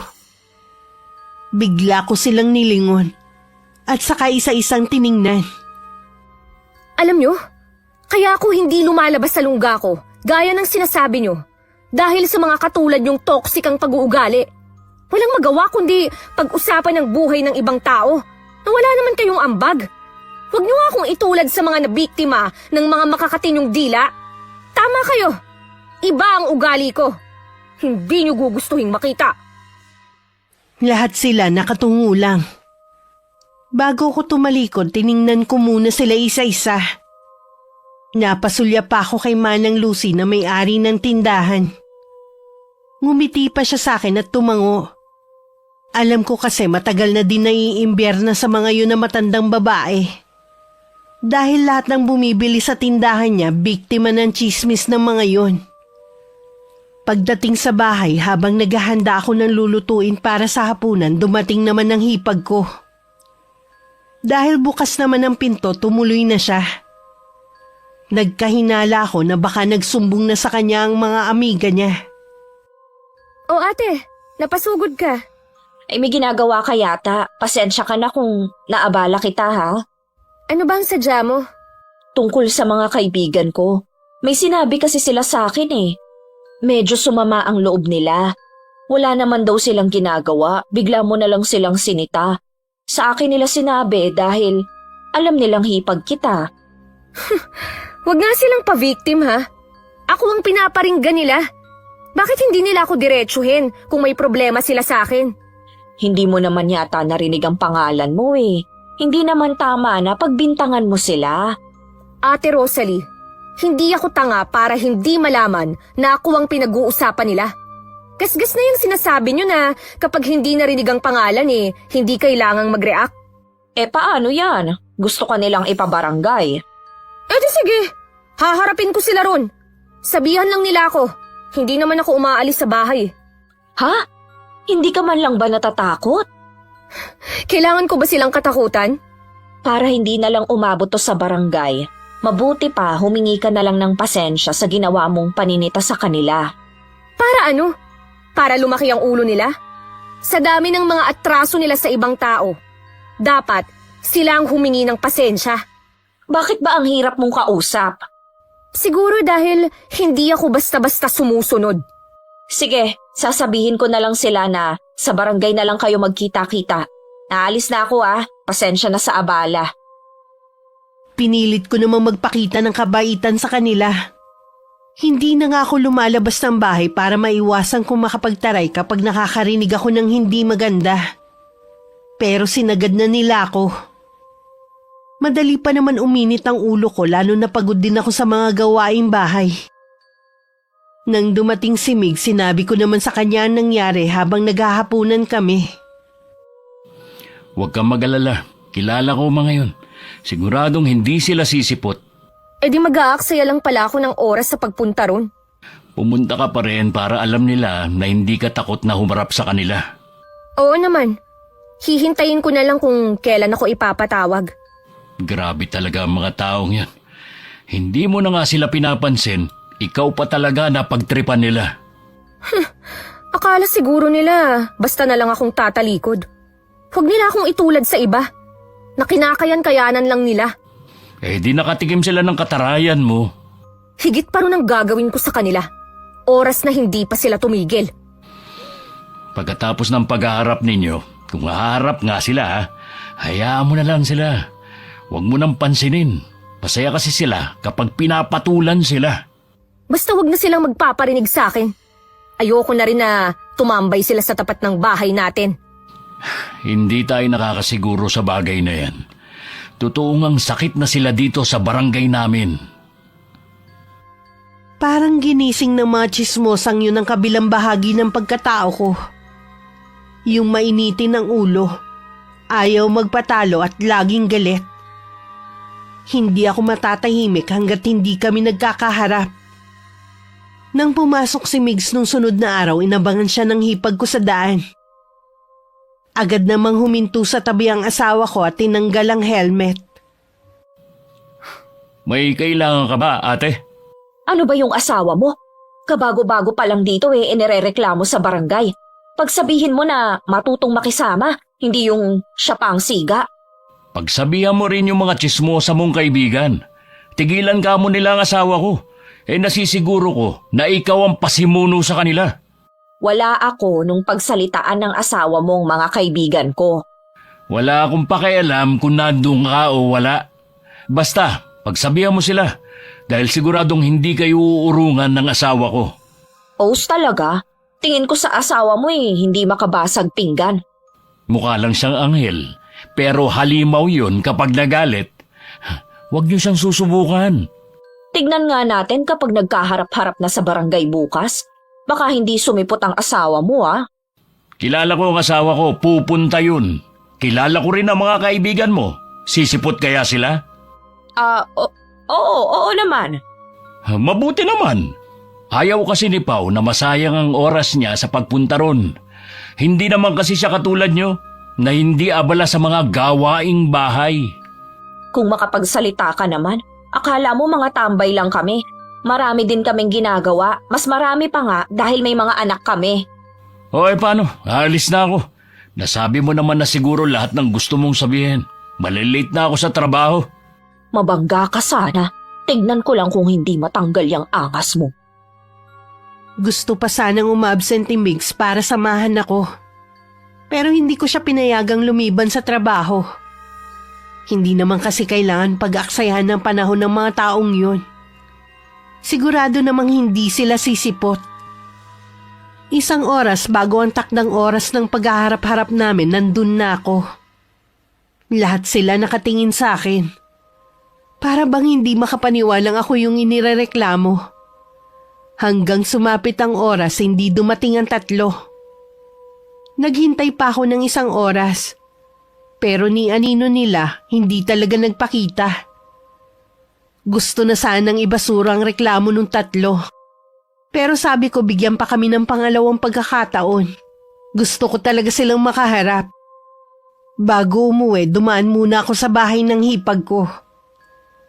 Bigla ko silang nilingon at saka isa-isang tiningnan. Alam nyo, kaya ako hindi lumalabas sa lungga ko, gaya ng sinasabi nyo, dahil sa mga katulad yung toxic ang pag-uugali. Walang magawa kundi pag-usapan ng buhay ng ibang tao na wala naman kayong ambag. Huwag nyo akong itulad sa mga nabiktima ng mga makakatinyong dila. Tama kayo, iba ang ugali ko. Hindi nyo gugustuhin makita. Lahat sila nakatungo lang. Bago ko tumalikod, tiningnan ko muna sila isa-isa. Napasulya pa ako kay Manang Lucy na may-ari ng tindahan. Ngumiti pa siya sa akin at tumango. Alam ko kasi matagal na din naiimbierna sa mga yun na matandang babae. Dahil lahat ng bumibili sa tindahan niya, biktima ng chismis ng mga yun. Pagdating sa bahay, habang naghahanda ako ng lulutuin para sa hapunan, dumating naman ang hipag ko. Dahil bukas naman ang pinto, tumuloy na siya. Nagkahinala ako na baka nagsumbong na sa kanya ang mga amiga niya. O ate, napasugod ka. Ay may ginagawa ka yata. Pasensya ka na kung naabala kita ha. Ano ba ang sadya mo? Tungkol sa mga kaibigan ko. May sinabi kasi sila sa akin eh. Medyo sumama ang loob nila. Wala naman daw silang ginagawa, bigla mo na lang silang sinita. Sa akin nila sinabi dahil alam nilang hipag kita. Huwag nga silang pa-victim ha. Ako ang pinaparinggan nila. Bakit hindi nila ako diretsuhin kung may problema sila sa akin? Hindi mo naman yata narinig ang pangalan mo eh. Hindi naman tama na pagbintangan mo sila. Ate Rosalie, hindi ako tanga para hindi malaman na ako ang pinag-uusapan nila. Gasgas na yung sinasabi nyo na kapag hindi narinig ang pangalan hindi kailangang mag-react. Paano yan? Gusto ka nilang ipabarangay. Di sige, haharapin ko sila ron. Sabihan lang nila ako, hindi naman ako umaalis sa bahay. Ha? Hindi ka man lang ba natatakot? Kailangan ko ba silang katakutan? Para hindi na lang umabot to sa barangay, mabuti pa humingi ka na lang ng pasensya sa ginawa mong paninita sa kanila. Para ano? Para lumaki ang ulo nila? Sa dami ng mga atraso nila sa ibang tao, dapat sila ang humingi ng pasensya. Bakit ba ang hirap mong kausap? Siguro dahil hindi ako basta-basta sumusunod. Sige, sasabihin ko na lang sila na sa barangay na lang kayo magkita-kita. Naalis na ako pasensya na sa abala. Pinilit ko namang magpakita ng kabaitan sa kanila. Hindi na nga ako lumalabas ng bahay para maiwasan kong makapagtaray kapag nakakarinig ako ng hindi maganda. Pero sinagad na nila ako. Madali pa naman uminit ang ulo ko lalo na pagod din ako sa mga gawaing bahay. Nang dumating si Mig, sinabi ko naman sa kanya ang nangyari habang naghahapunan kami. Huwag kang mag-alala. Kilala ko mga yun. Siguradong hindi sila sisipot. Di mag-aaksaya lang pala ako ng oras sa pagpunta ron. Pumunta ka pa rin para alam nila na hindi ka takot na humarap sa kanila. Oo naman. Hihintayin ko na lang kung kailan ako ipapatawag. Grabe talaga ang mga taong yan. Hindi mo na nga sila pinapansin, ikaw pa talaga na pagtripan nila. Akala siguro nila basta na lang akong tatalikod. Huwag nila akong itulad sa iba. Na kinakayan-kayanan lang nila. Di nakatikim sila ng katarayan mo. Higit pa rin ang gagawin ko sa kanila. Oras na hindi pa sila tumigil. Pagkatapos ng paghaharap ninyo, kung haharap nga sila, hayaan mo na lang sila. Huwag mo nang pansinin. Masaya kasi sila kapag pinapatulan sila. Basta wag na silang magpaparinig sa akin. Ayoko na rin na tumambay sila sa tapat ng bahay natin. Hindi tayo nakakasiguro sa bagay na yan. Totoo ngang sakit na sila dito sa barangay namin. Parang ginising ng mga tsismosang yun ang kabilang bahagi ng pagkatao ko. Yung mainitin ng ulo, ayaw magpatalo at laging galit. Hindi ako matatahimik hanggat hindi kami nagkakaharap. Nang pumasok si Migs nung sunod na araw, inabangan siya ng hipag ko sa daan. Agad namang huminto sa tabi ang asawa ko at tinanggal ang helmet. May kailangan ka ba, ate? Ano ba yung asawa mo? Kabago-bago pa lang dito inirereklamo sa barangay. Pagsabihin mo na matutong makisama, hindi yung siya pa ang siga. Pagsabihan mo rin yung mga tsismosa mong kaibigan. Tigilan ka mo nila ang asawa ko. Nasisiguro ko na ikaw ang pasimuno sa kanila. Wala ako nung pagsalitaan ng asawa mong mga kaibigan ko. Wala akong pakialam kung nandun ka o wala. Basta, pagsabihan mo sila dahil siguradong hindi kayo uurungan ng asawa ko. Os talaga? Tingin ko sa asawa mo hindi makabasag pinggan. Mukha lang siyang anghel, pero halimaw yun kapag nagalit. Huwag niyo siyang susubukan. Tignan nga natin kapag nagkaharap-harap na sa barangay bukas. Baka hindi sumipot ang asawa mo Kilala ko ang asawa ko, pupunta yun. Kilala ko rin ang mga kaibigan mo. Sisipot kaya sila? Oo naman. Mabuti naman. Ayaw kasi ni Pao na masayang ang oras niya sa pagpunta ron. Hindi naman kasi siya katulad nyo na hindi abala sa mga gawaing bahay. Kung makapagsalita ka naman, akala mo mga tambay lang kami. Marami din kaming ginagawa. Mas marami pa nga dahil may mga anak kami. Paano? Alis na ako. Nasabi mo naman na siguro lahat ng gusto mong sabihin. Malilate na ako sa trabaho. Mabangga ka sana. Tignan ko lang kung hindi matanggal yung angas mo. Gusto pa sanang umabsent ni Migs para samahan ako. Pero hindi ko siya pinayagang lumiban sa trabaho. Hindi naman kasi kailangan pag-aksayahan ng panahon ng mga taong yun. Sigurado namang hindi sila sisipot. Isang oras bago ang takdang oras ng paghaharap-harap namin, nandun na ako. Lahat sila nakatingin sa akin. Para bang hindi makapaniwalang ako yung inirereklamo. Hanggang sumapit ang oras, hindi dumating ang tatlo. Naghintay pa ako ng isang oras. Pero ni anino nila, hindi talaga nagpakita. Gusto na sanang ibasura ang reklamo ng tatlo. Pero sabi ko bigyan pa kami ng pangalawang pagkakataon. Gusto ko talaga silang makaharap. Bago umuwi, dumaan muna ako sa bahay ng hipag ko.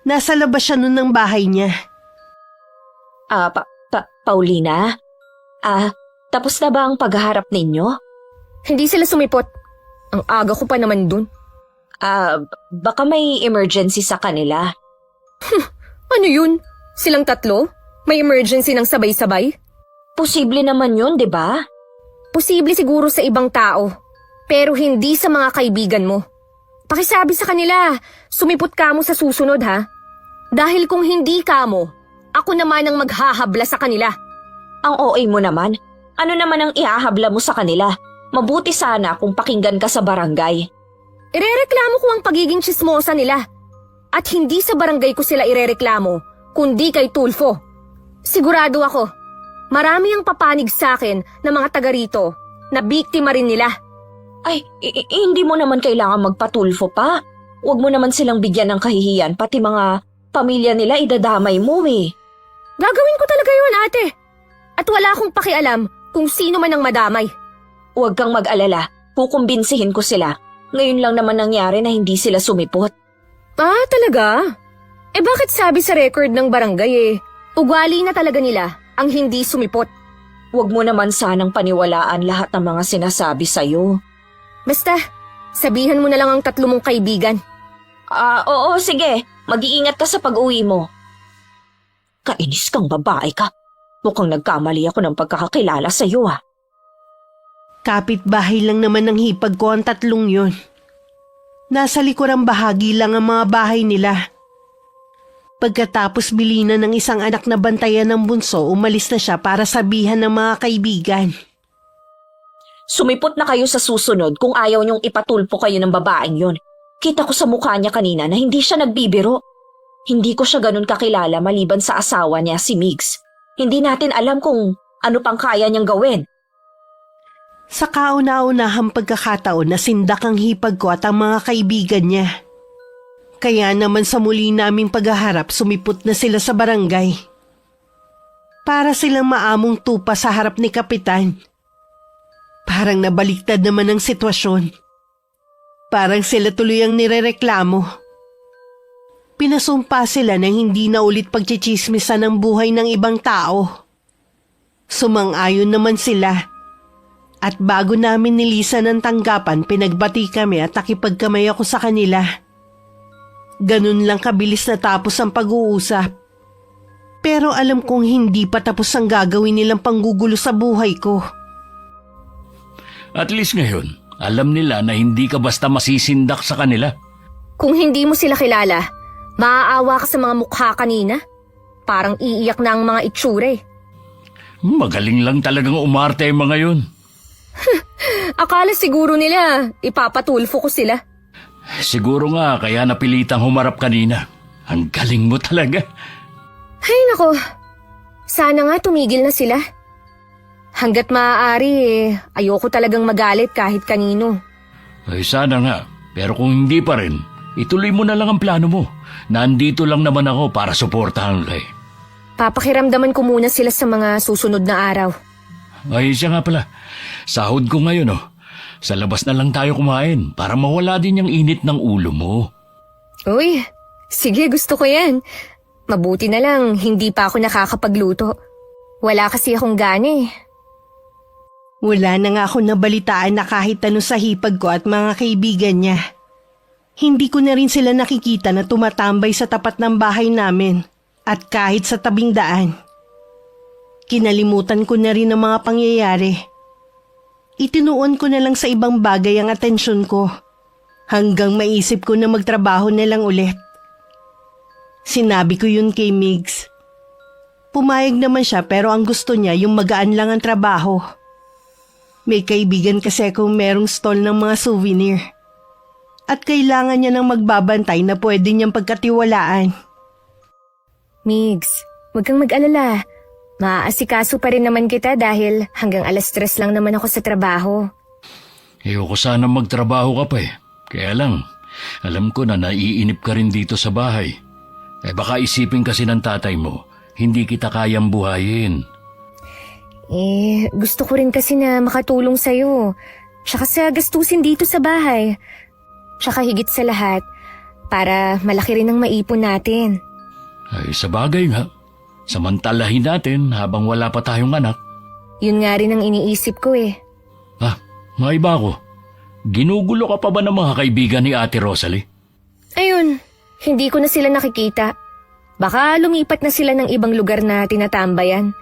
Nasa labas siya nun ng bahay niya. Paulina? Tapos na ba ang paghaharap ninyo? Hindi sila sumipot. Ang aga ko pa naman dun. Baka may emergency sa kanila. Ano yun? Silang tatlo? May emergency ng sabay-sabay? Posible naman yun, di ba? Posible siguro sa ibang tao. Pero hindi sa mga kaibigan mo. Pakisabi sa kanila, sumipot ka mo sa susunod ha. Dahil kung hindi ka mo, ako naman ang maghahabla sa kanila. Ang OA mo naman. Ano naman ang ihahabla mo sa kanila? Mabuti sana kung pakinggan ka sa barangay. Irereklamo ko ang pagiging tsismosa nila. At hindi sa barangay ko sila irereklamo, kundi kay Tulfo. Sigurado ako, marami ang papanig sa akin ng mga taga rito na biktima rin nila. Ay, hindi mo naman kailangan magpatulfo pa. Huwag mo naman silang bigyan ng kahihiyan, pati mga pamilya nila idadamay mo eh. Gagawin ko talaga yun, ate. At wala akong pakialam kung sino man ang madamay. Huwag kang mag-alala, kukumbinsihin ko sila. Ngayon lang naman nangyari na hindi sila sumipot. Talaga? Bakit sabi sa record ng barangay ugali na talaga nila ang hindi sumipot? Huwag mo naman sanang paniwalaan lahat ng mga sinasabi sa'yo. Basta, sabihan mo na lang ang tatlo mong kaibigan. Oo, sige. Mag-iingat ka sa pag-uwi mo. Kainis kang babae ka. Mukhang nagkamali ako ng pagkakakilala sa'yo ah. Kapit-bahay lang naman ng hipag ko ang tatlong yun. Nasa likurang bahagi lang ang mga bahay nila. Pagkatapos bilina ng isang anak na bantayan ng bunso, umalis na siya para sabihan ng mga kaibigan. Sumipot na kayo sa susunod kung ayaw niyong ipatulpo kayo ng babaeng yun. Kita ko sa mukha niya kanina na hindi siya nagbibiro. Hindi ko siya ganun kakilala maliban sa asawa niya, si Migs. Hindi natin alam kung ano pang kaya niyang gawin. Sa kauna-unahang pagkakataon, nasindak ang hipag ko at ang mga kaibigan niya. Kaya naman sa muli naming paghaharap, sumipot na sila sa barangay. Para silang maamong tupa sa harap ni Kapitan. Parang nabaliktad naman ang sitwasyon. Parang sila tuloy ang nirereklamo. Pinasumpa sila na hindi na ulit pagchichismisan ng buhay ng ibang tao. Sumang-ayon naman sila. At bago namin nilisan ng tanggapan, pinagbati kami at nakipagkamay ako sa kanila. Ganun lang kabilis natapos ang pag-uusap. Pero alam kong hindi pa tapos ang gagawin nilang panggugulo sa buhay ko. At least ngayon, alam nila na hindi ka basta masisindak sa kanila. Kung hindi mo sila kilala, maaawa ka sa mga mukha kanina. Parang iiyak na ang mga itsura eh. Magaling lang talagang umarte ang mga yun. Akala siguro nila, ipapatulfo ko sila. Siguro nga kaya napilitang humarap kanina. Ang galing mo talaga. Ay nako, sana nga tumigil na sila. Hanggat maaari ayoko talagang magalit kahit kanino. Ay sana nga, pero kung hindi pa rin, ituloy mo na lang ang plano mo. Nandito lang naman ako para suportahan kay. Papakiramdaman ko muna sila sa mga susunod na araw. Ay siya nga pala, sahod ko ngayon oh. Sa labas na lang tayo kumain para mawala din yung init ng ulo mo. Uy, sige gusto ko yan. Mabuti na lang hindi pa ako nakakapagluto. Wala kasi akong gana eh. Wala na nga ako nabalitaan na kahit ano sa hipag ko at mga kaibigan niya. Hindi ko na rin sila nakikita na tumatambay sa tapat ng bahay namin at kahit sa tabing daan. Kinalimutan ko na rin ang mga pangyayari. Itinuon ko na lang sa ibang bagay ang atensyon ko. Hanggang maisip ko na magtrabaho na lang ulit. Sinabi ko yun kay Migs. Pumayag naman siya pero ang gusto niya yung magaan lang ang trabaho. May kaibigan kasi kung merong stall ng mga souvenir. At kailangan niya ng magbabantay na pwede niyang pagkatiwalaan. Migs, huwag kang mag-alala. Maaasikaso pa rin naman kita dahil hanggang 3:00 lang naman ako sa trabaho. Ayoko sana magtrabaho ka pa eh. Kaya lang, alam ko na naiinip ka rin dito sa bahay. Baka isipin kasi ng tatay mo, hindi kita kayang buhayin. Gusto ko rin kasi na makatulong sa'yo. Tsaka sa gastusin dito sa bahay. Tsaka higit sa lahat, para malaki rin ang maipon natin. Ay, sa bagay nga. Samantalahin natin habang wala pa tayong anak. Yun nga rin ang iniisip ko eh. May iba ko. Ginugulo ka pa ba ng mga kaibigan ni Ate Rosalie? Ayun, hindi ko na sila nakikita. Baka lumipat na sila ng ibang lugar na tinatambayan.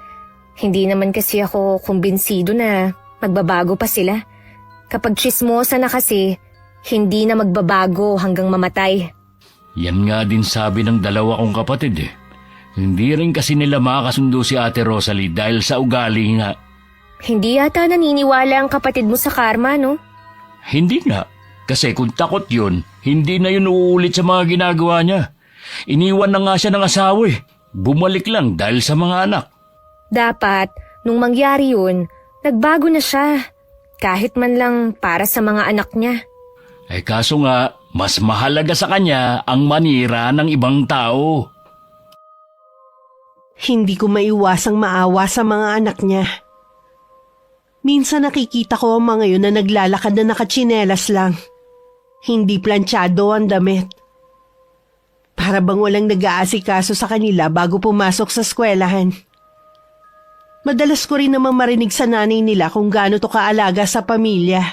Hindi naman kasi ako kumbinsido na magbabago pa sila. Kapag tsismosa na kasi, hindi na magbabago hanggang mamatay. Yan nga din sabi ng dalawa kong kapatid eh. Hindi rin kasi nila makakasundo si Ate Rosalie dahil sa ugali nga. Hindi yata naniniwala ang kapatid mo sa karma, no? Hindi nga. Kasi kung takot yun, hindi na yun uulit sa mga ginagawa niya. Iniwan na nga siya ng asawa eh. Bumalik lang dahil sa mga anak. Dapat, nung mangyari yun, nagbago na siya. Kahit man lang para sa mga anak niya. Kaso nga, mas mahalaga sa kanya ang manira ng ibang tao. Hindi ko maiwasang maawa sa mga anak niya. Minsan nakikita ko ang mga yun na naglalakad na nakatsinelas lang. Hindi planchado ang damit. Para bang walang nag-aasikaso sa kanila bago pumasok sa eskwelahan. Madalas ko rin naman marinig sa nanay nila kung gaano to kaalaga sa pamilya.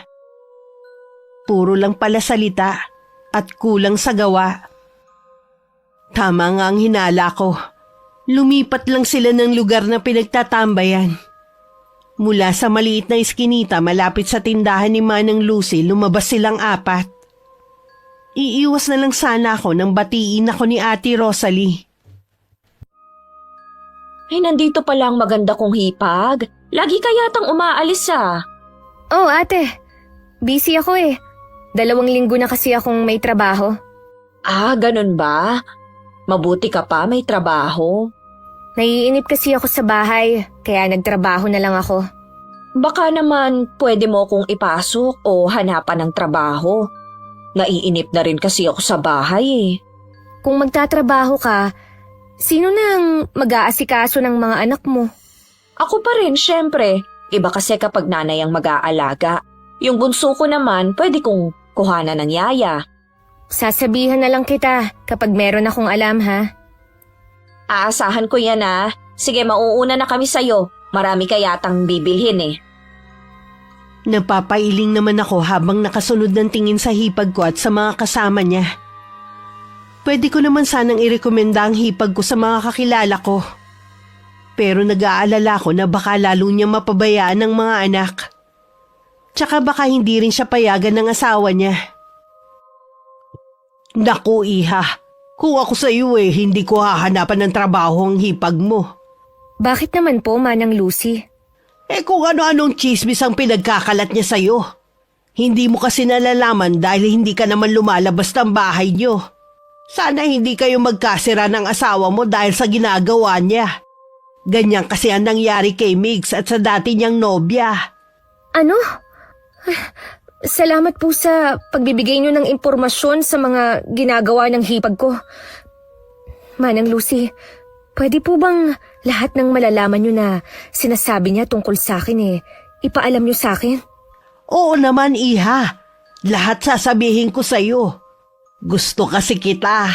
Puro lang pala salita at kulang sa gawa. Tama nga ang hinala ko. Lumipat lang sila ng lugar na pinagtatambayan. Mula sa maliit na iskinita malapit sa tindahan ni Manang Lucy, lumabas silang 4. Iiwas na lang sana ako nang batiin ako ni Ate Rosalie. Ay, nandito pala ang maganda kong hipag. Lagi ka yatang umaalis ah. Oh, ate. Busy ako eh. 2 linggo na kasi akong may trabaho. Ah, ganun ba? Mabuti ka pa, may trabaho. Naiinip kasi ako sa bahay, kaya nagtrabaho na lang ako. Baka naman pwede mo kong ipasok o hanapan ng trabaho. Naiinip na rin kasi ako sa bahay eh. Kung magtatrabaho ka, sino nang mag-aasikaso ng mga anak mo? Ako pa rin, syempre. Iba kasi kapag nanay ang mag-aalaga. Yung bunso ko naman, pwede kong kuhanan ng yaya. Sasabihan na lang kita kapag meron akong alam, ha? Aasahan ko yan ah. Sige, mauuna na kami sa'yo. Marami ka yatang bibilhin eh. Napapailing naman ako habang nakasunod ng tingin sa hipag ko at sa mga kasama niya. Pwede ko naman sanang irekomenda ang hipag ko sa mga kakilala ko. Pero nag-aalala ko na baka lalo niya mapabayaan ng mga anak. Tsaka baka hindi rin siya payagan ng asawa niya. Naku, iha. Kung ako sa iyo hindi ko hahanapan ng trabaho ang hipag mo. Bakit naman po, Manang Lucy? Kung ano-anong chismis ang pinagkakalat niya sa'yo. Hindi mo kasi nalalaman dahil hindi ka naman lumalabas ng bahay niyo. Sana hindi kayo magkasira ng asawa mo dahil sa ginagawa niya. Ganyan kasi ang nangyari kay Migs at sa dati niyang nobya. Ano? Salamat po sa pagbibigay niyo ng impormasyon sa mga ginagawa ng hipag ko. Manang Lucy, pwede po bang lahat ng malalaman niyo na sinasabi niya tungkol sa akin ipaalam niyo sa akin? Oo naman, iha. Lahat sasabihin ko sa'yo. Gusto kasi kita.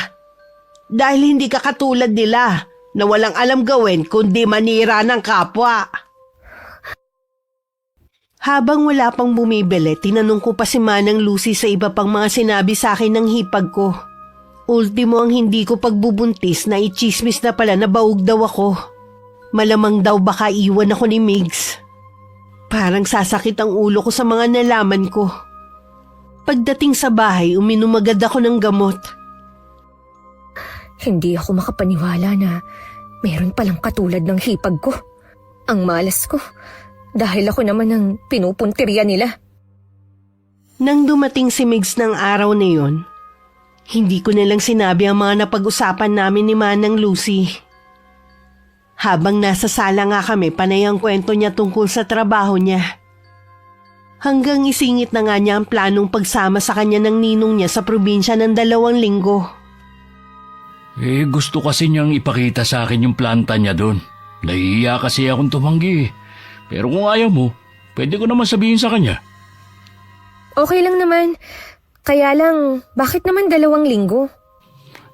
Dahil hindi ka katulad nila na walang alam gawin kundi manira ng kapwa. Habang wala pang bumibili, tinanong ko pa si Manang Lucy sa iba pang mga sinabi sa akin ng hipag ko. Ultimo ang hindi ko pagbubuntis na ichismis na pala na baog daw ako. Malamang daw baka iwan ako ni Migs. Parang sasakit ang ulo ko sa mga nalaman ko. Pagdating sa bahay, uminom agad ako ng gamot. Hindi ako makapaniwala na meron palang katulad ng hipag ko. Ang malas ko, dahil ako naman ang pinupuntirya nila. Nang dumating si Migs ng araw na yon, hindi ko nalang sinabi ang mga napag-usapan namin ni Manang Lucy. Habang nasa sala nga kami, panay ang kwento niya tungkol sa trabaho niya. Hanggang isingit na nga niya ang planong pagsama sa kanya ng ninong niya sa probinsya ng 2 linggo. Gusto kasi niyang ipakita sa akin yung planta niya doon. Nahihiya kasi akong tumanggi. Pero kung ayaw mo, pwede ko naman sabihin sa kanya. Okay lang naman. Kaya lang, bakit naman 2 linggo?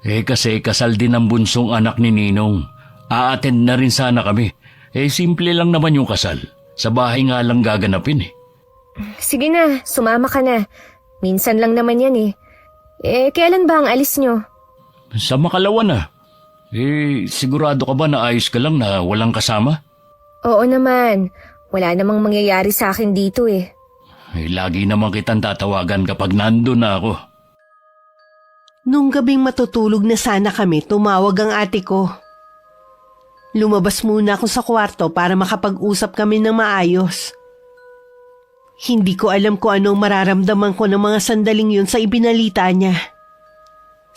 Kasi kasal din ang bunsong anak ni Ninong. A-attend na rin sana kami. Simple lang naman yung kasal. Sa bahay nga lang gaganapin. Sige na, sumama ka na. Minsan lang naman yan eh. Kailan ba ang alis nyo? Sa makalawa na. Sigurado ka ba na ayos ka lang na walang kasama? Oo naman. Wala namang mangyayari sa akin dito eh. Lagi naman kitang tatawagan kapag nandun na ako. Nung gabing matutulog na sana kami, tumawag ang ate ko. Lumabas muna ako sa kwarto para makapag-usap kami ng maayos. Hindi ko alam kung anong mararamdaman ko ng mga sandaling yun sa ibinalita niya.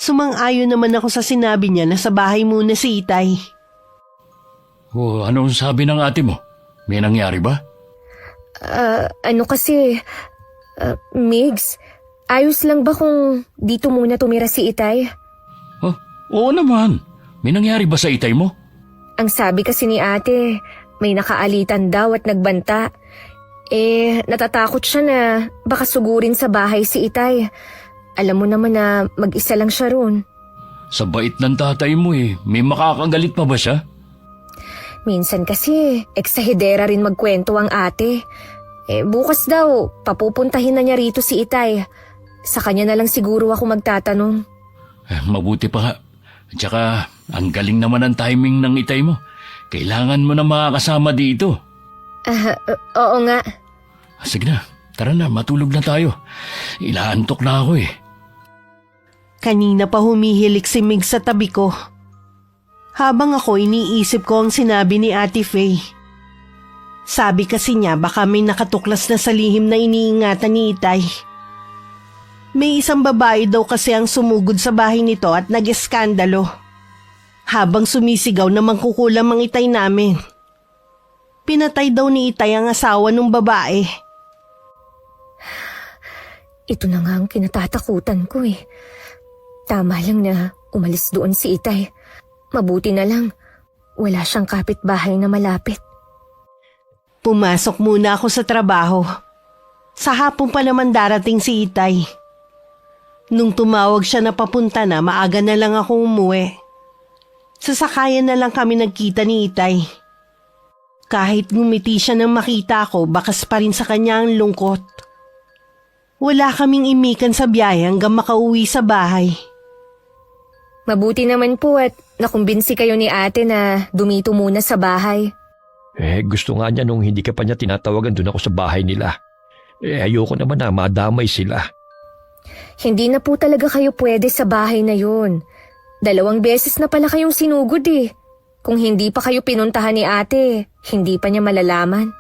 Sumang-ayon naman ako sa sinabi niya na sa bahay muna si Itay. Anong sabi ng ate mo? May nangyari ba? Migs, ayos lang ba kung dito muna tumira si Itay? Oo naman. May nangyari ba sa itay mo? Ang sabi kasi ni ate, may nakaalitan daw at nagbanta. Natatakot siya na baka sugurin sa bahay si Itay. Alam mo naman na mag-isa lang siya roon. Sa bait ng tatay mo may makakagalit pa ba siya? Minsan kasi, eksahidera rin magkwento ang ate. Bukas daw, papupuntahin na niya rito si Itay. Sa kanya na lang siguro ako magtatanong. Mabuti pa nga. Tsaka, ang galing naman ang timing ng itay mo. Kailangan mo na makakasama dito. Oo nga. Sige na, tara na, matulog na tayo. Ilaantok na ako Kanina pa humihilik si Mig sa tabi ko. Habang ako iniisip ko ang sinabi ni Ate Faye. Sabi kasi niya baka may nakatuklas na sa lihim na iniingatan ni Itay. May isang babae daw kasi ang sumugod sa bahay nito at nag-eskandalo. Habang sumisigaw na mangkukulam ang Itay namin. Pinatay daw ni Itay ang asawa ng babae. Ito na nga ang kinatatakutan ko eh. Tama lang na umalis doon si Itay. Mabuti na lang, wala siyang kapitbahay na malapit. Pumasok muna ako sa trabaho. Sa hapon pa naman darating si Itay. Nung tumawag siya na papunta na, maaga na lang ako umuwi. Sasakayan na lang kami nagkita ni Itay. Kahit ngumiti siya nang makita ko, bakas pa rin sa kanya ang lungkot. Wala kaming imikan sa biyahe hanggang makauwi sa bahay. Mabuti naman po at nakumbinsi kayo ni ate na dumito muna sa bahay. Gusto nga niya nung hindi ka pa niya tinatawagan doon ako sa bahay nila. Ayoko naman na madamay sila. Hindi na po talaga kayo pwede sa bahay na yun. 2 beses na pala kayong sinugod eh. Kung hindi pa kayo pinuntahan ni ate, hindi pa niya malalaman.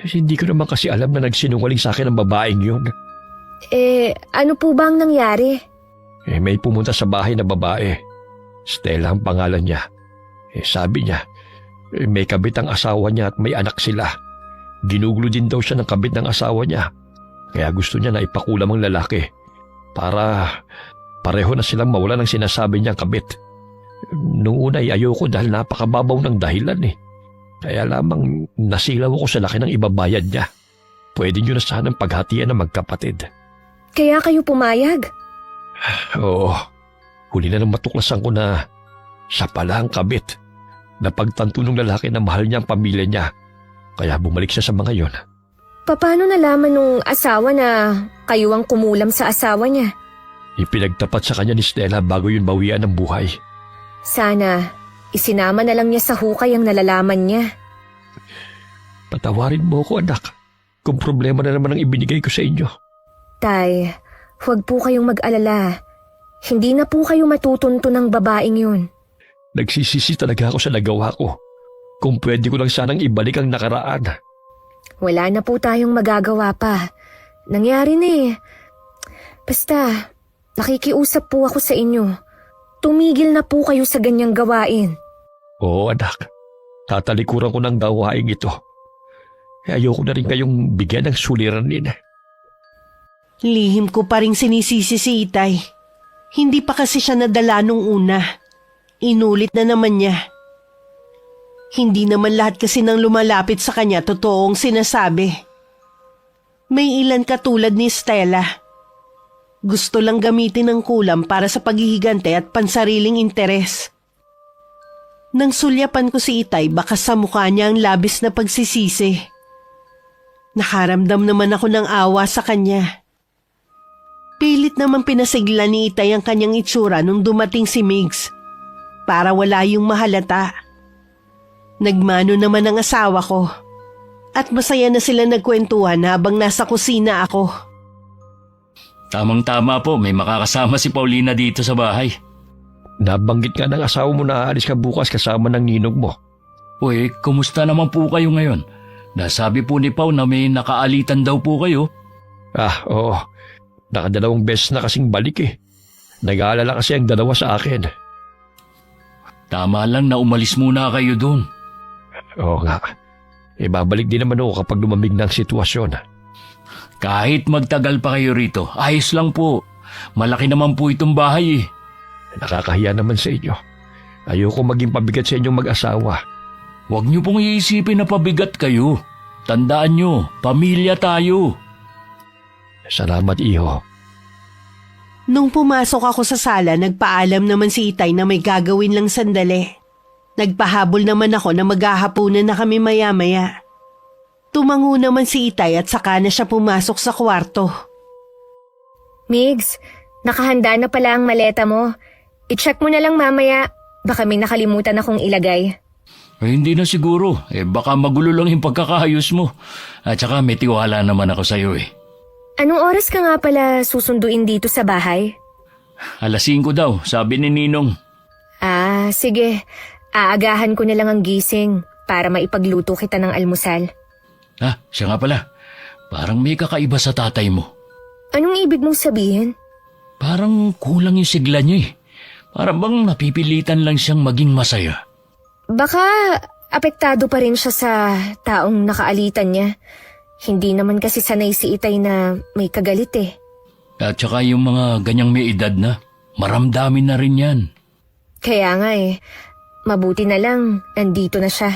Hindi ko naman kasi alam na nagsinungaling sa akin ang babaeng yun. Ano po ba ang nangyari? May pumunta sa bahay na babae. Stella ang pangalan niya. Sabi niya, may kabit ang asawa niya at may anak sila. Ginugulo din daw siya ng kabit ng asawa niya. Kaya gusto niya na ipakulam ang lalaki. Para pareho na silang mawala ng sinasabi niyang kabit. Noong una ayoko dahil napakababaw ng dahilan eh. Kaya lamang nasilaw ako sa laki ng ibabayad niya. Pwede niyo na sanang paghatian ng magkapatid. Kaya kayo pumayag? Oo. Huli na nang matuklasan ko na siya pala ang kabit. Napagtanto ng lalaki na mahal niya ang pamilya niya. Kaya bumalik siya sa mga yon. Paano nalaman nung asawa na kayo ang kumulam sa asawa niya? Ipinagtapat sa kanya ni Stella bago yun bawian ng buhay. Sana isinama na lang niya sa hukay ang nalalaman niya. Patawarin mo ko, anak. Kung problema na naman ang ibinigay ko sa inyo. Tay, Huwag po kayong mag-alala. Hindi na po kayo matutunto ng babaeng yun. Nagsisisi talaga ako sa nagawa ko. Kung pwede ko lang sanang ibalik ang nakaraan. Wala na po tayong magagawa pa. Nangyari na eh. Basta, nakikiusap po ako sa inyo. Tumigil na po kayo sa ganyang gawain. Oo anak, tatalikuran ko ng gawaing ito. Ayoko na rin kayong bigyan ng suliranin. Lihim ko pa rin sinisisi si Itay. Hindi pa kasi siya nadala nung una. Inulit na naman niya. Hindi naman lahat kasi nang lumalapit sa kanya totoong sinasabi. May ilan katulad ni Stella. Gusto lang gamitin ng kulam para sa paghihigante at pansariling interes. Nang sulyapan ko si Itay, baka sa mukha niya ang labis na pagsisisi. Nakaramdam naman ako ng awa sa kanya. Pilit naman pinasigla ni Itay ang kanyang itsura nung dumating si Migs para wala yung mahalata. Nagmano naman ang asawa ko at masaya na sila nagkwentuhan habang nasa kusina ako. Tamang-tama po, may makakasama si Paulina dito sa bahay. Nabanggit nga ng asawa mo na aalis ka bukas kasama ng ninong mo. Uy, kumusta naman po kayo ngayon? Nasabi po ni Pao na may nakaalitan daw po kayo. Oo. Nakadalawang beses na kasing balik eh. Nag-aalala kasi ang dalawa sa akin. Tama lang na umalis muna kayo doon. Oo nga. Babalik din naman ako kapag lumamig na ang sitwasyon. Kahit magtagal pa kayo rito, ayos lang po. Malaki naman po itong bahay eh. Nakakahiya naman sa inyo. Ayoko maging pabigat sa inyong mag-asawa. Huwag niyo pong iisipin na pabigat kayo. Tandaan niyo, pamilya tayo. Salamat, iho. Nung pumasok ako sa sala, nagpaalam naman si Itay na may gagawin lang sandali. Nagpahabol naman ako na maghahapunan na kami maya-maya. Tumango naman si Itay at saka na siya pumasok sa kwarto. Migs, nakahanda na pala ang maleta mo. I-check mo na lang mamaya. Baka may nakalimutan akong ilagay. Hindi na siguro. Baka magulo lang yung pagkakayos mo. At saka may tiwala naman ako sa'yo eh. Anong oras ka nga pala susunduin dito sa bahay? 5:00 daw, sabi ni Ninong. Sige. Aagahan ko na lang ang gising para maipagluto kita ng almusal. Siya nga pala. Parang may kakaiba sa tatay mo. Anong ibig mong sabihin? Parang kulang yung sigla niya eh. Parang bang napipilitan lang siyang maging masaya. Baka apektado pa rin siya sa taong nakaalitan niya. Hindi naman kasi sanay si Itay na may kagalit eh. At saka yung mga ganyang may edad na, maramdamin na rin yan. Kaya nga mabuti na lang nandito na siya.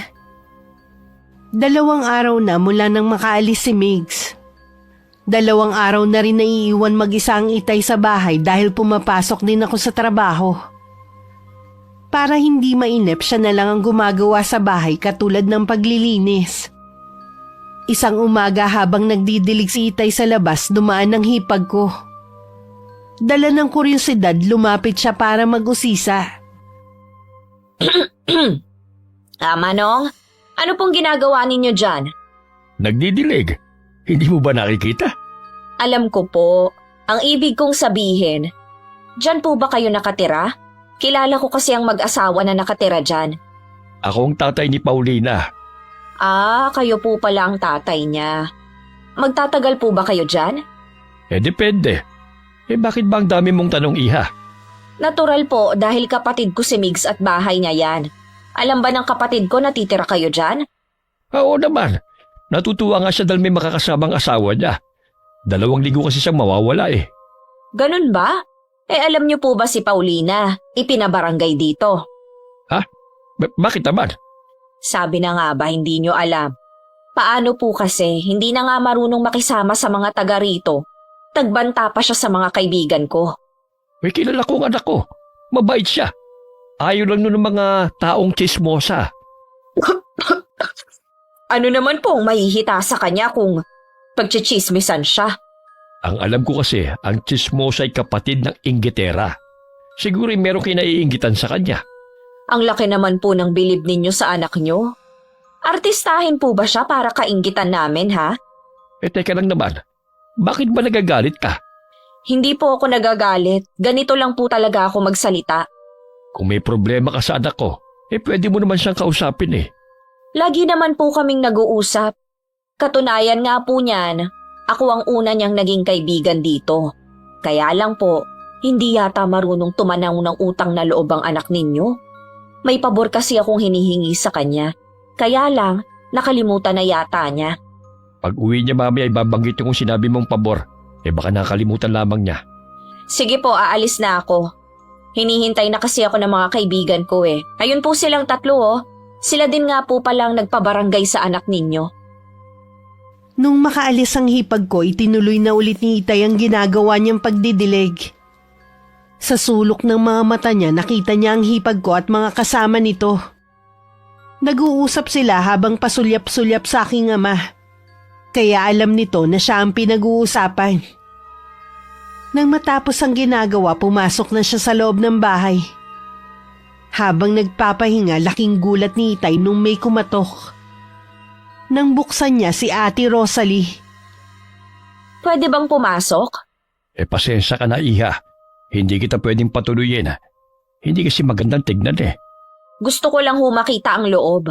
2 araw na mula nang makaalis si Migs. 2 araw na rin naiiwan mag-isa ang Itay sa bahay dahil pumapasok din ako sa trabaho. Para hindi mainip, siya na lang ang gumagawa sa bahay katulad ng paglilinis. Isang umaga habang nagdidilig si Itay sa labas, dumaan ang hipag ko. Dala ng kuryosidad, lumapit siya para mag-usisa. Manong, ano pong ginagawa ninyo dyan? Nagdidilig. Hindi mo ba nakikita? Alam ko po. Ang ibig kong sabihin, dyan po ba kayo nakatira? Kilala ko kasi ang mag-asawa na nakatira dyan. Ako ang tatay ni Paulina. Kayo po pala ang tatay niya. Magtatagal po ba kayo dyan? Depende. Bakit ba ang dami mong tanong, iha? Natural po dahil kapatid ko si Migs at bahay niya yan. Alam ba ng kapatid ko na titira kayo dyan? Oo naman. Natutuwa nga siya dahil may makakasamang asawa niya. 2 linggo kasi siyang mawawala eh. Ganun ba? Alam niyo po ba si Paulina? Ipinabarangay dito. Bakit naman? Sabi na nga ba hindi niyo alam? Paano po kasi hindi na nga marunong makisama sa mga taga rito? Tagbanta pa siya sa mga kaibigan ko. May kilala kong anak ko. Mabait siya. Ayaw lang nun ng mga taong chismosa. Ano naman pong mahihita sa kanya kung pagchichismisan siya? Ang alam ko kasi, ang chismosa ay kapatid ng inggitera. Siguro meron kayo naiinggitan sa kanya. Ang laki naman po ng bilib ninyo sa anak nyo. Artistahin po ba siya para kainggitan namin, ha? Teka lang naman. Bakit ba nagagalit ka? Hindi po ako nagagalit. Ganito lang po talaga ako magsalita. Kung may problema ka sa anak ko, pwede mo naman siyang kausapin eh. Lagi naman po kaming nag-uusap. Katunayan nga po niyan, ako ang una niyang naging kaibigan dito. Kaya lang po, hindi yata marunong tumanaw ng utang na loob ang anak ninyo. May pabor kasi akong hinihingi sa kanya. Kaya lang, nakalimutan na yata niya. Pag uwi niya mamaya ay babanggit yung sinabi mong pabor. Baka nakalimutan lamang niya. Sige po, aalis na ako. Hinihintay na kasi ako ng mga kaibigan ko eh. Ayun po silang tatlo oh. Sila din nga po palang nagpabarangay sa anak ninyo. Nung makaalis ang hipag ko, itinuloy na ulit ni Itay ang ginagawa niyang pagdidilig. Sa sulok ng mga mata niya, nakita niya ang hipag ko at mga kasama nito. Nag-uusap sila habang pasulyap-sulyap sa aking ama. Kaya alam nito na siya ang pinag-uusapan. Nang matapos ang ginagawa, pumasok na siya sa loob ng bahay. Habang nagpapahinga, laking gulat ni Itay nung may kumatok. Nang buksan niya si Ate Rosalie. Pwede bang pumasok? Pasensya ka na, Iha. Hindi kita pwedeng patuloyin. Hindi kasi magandang tignan eh. Gusto ko lang makita ang loob.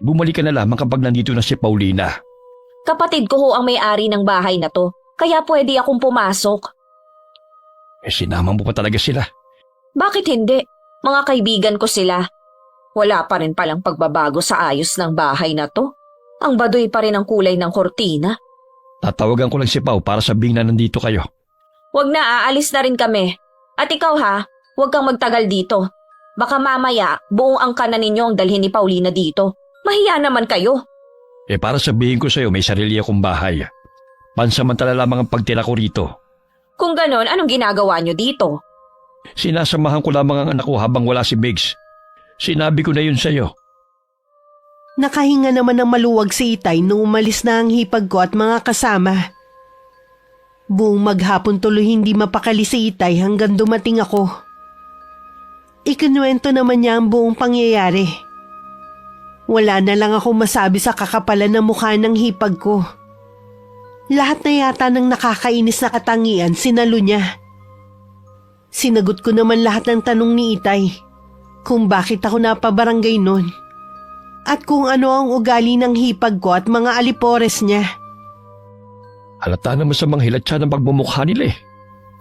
Bumalik ka na lamang kapag nandito na si Paulina. Kapatid ko ho ang may-ari ng bahay na to, kaya pwede akong pumasok. Sinama mo pa talaga sila. Bakit hindi? Mga kaibigan ko sila. Wala pa rin palang pagbabago sa ayos ng bahay na to. Ang baduy pa rin ang kulay ng kortina. Tatawagan ko lang si Pao para sabihin na nandito kayo. Wag na, aalis na rin kami. At ikaw ha, huwag kang magtagal dito. Baka mamaya, buong angkanan ninyo ang dalhin ni Paulina dito. Mahiya naman kayo. Para sabihin ko sa'yo, may sarili akong bahay. Pansamantala lamang ang pagtira ko rito. Kung ganon, anong ginagawa nyo dito? Sinasamahan ko lamang ang anak ko habang wala si Biggs. Sinabi ko na yun sa'yo. Nakahinga naman ng maluwag si Itay nung umalis na ang hipag ko at mga kasama. Buong maghapon tuloy hindi mapakali si Itay hanggang dumating ako. Ikinuwento naman niya ang buong pangyayari. Wala na lang ako masabi sa kakapalan ng mukha ng hipag ko. Lahat na yata ng nakakainis na katangian sinalo niya. Sinagot ko naman lahat ng tanong ni Itay. Kung bakit ako napabarangay nun. At kung ano ang ugali ng hipag ko at mga alipores niya. Halata naman sa mga hilat siya ng pagmumukha nila eh.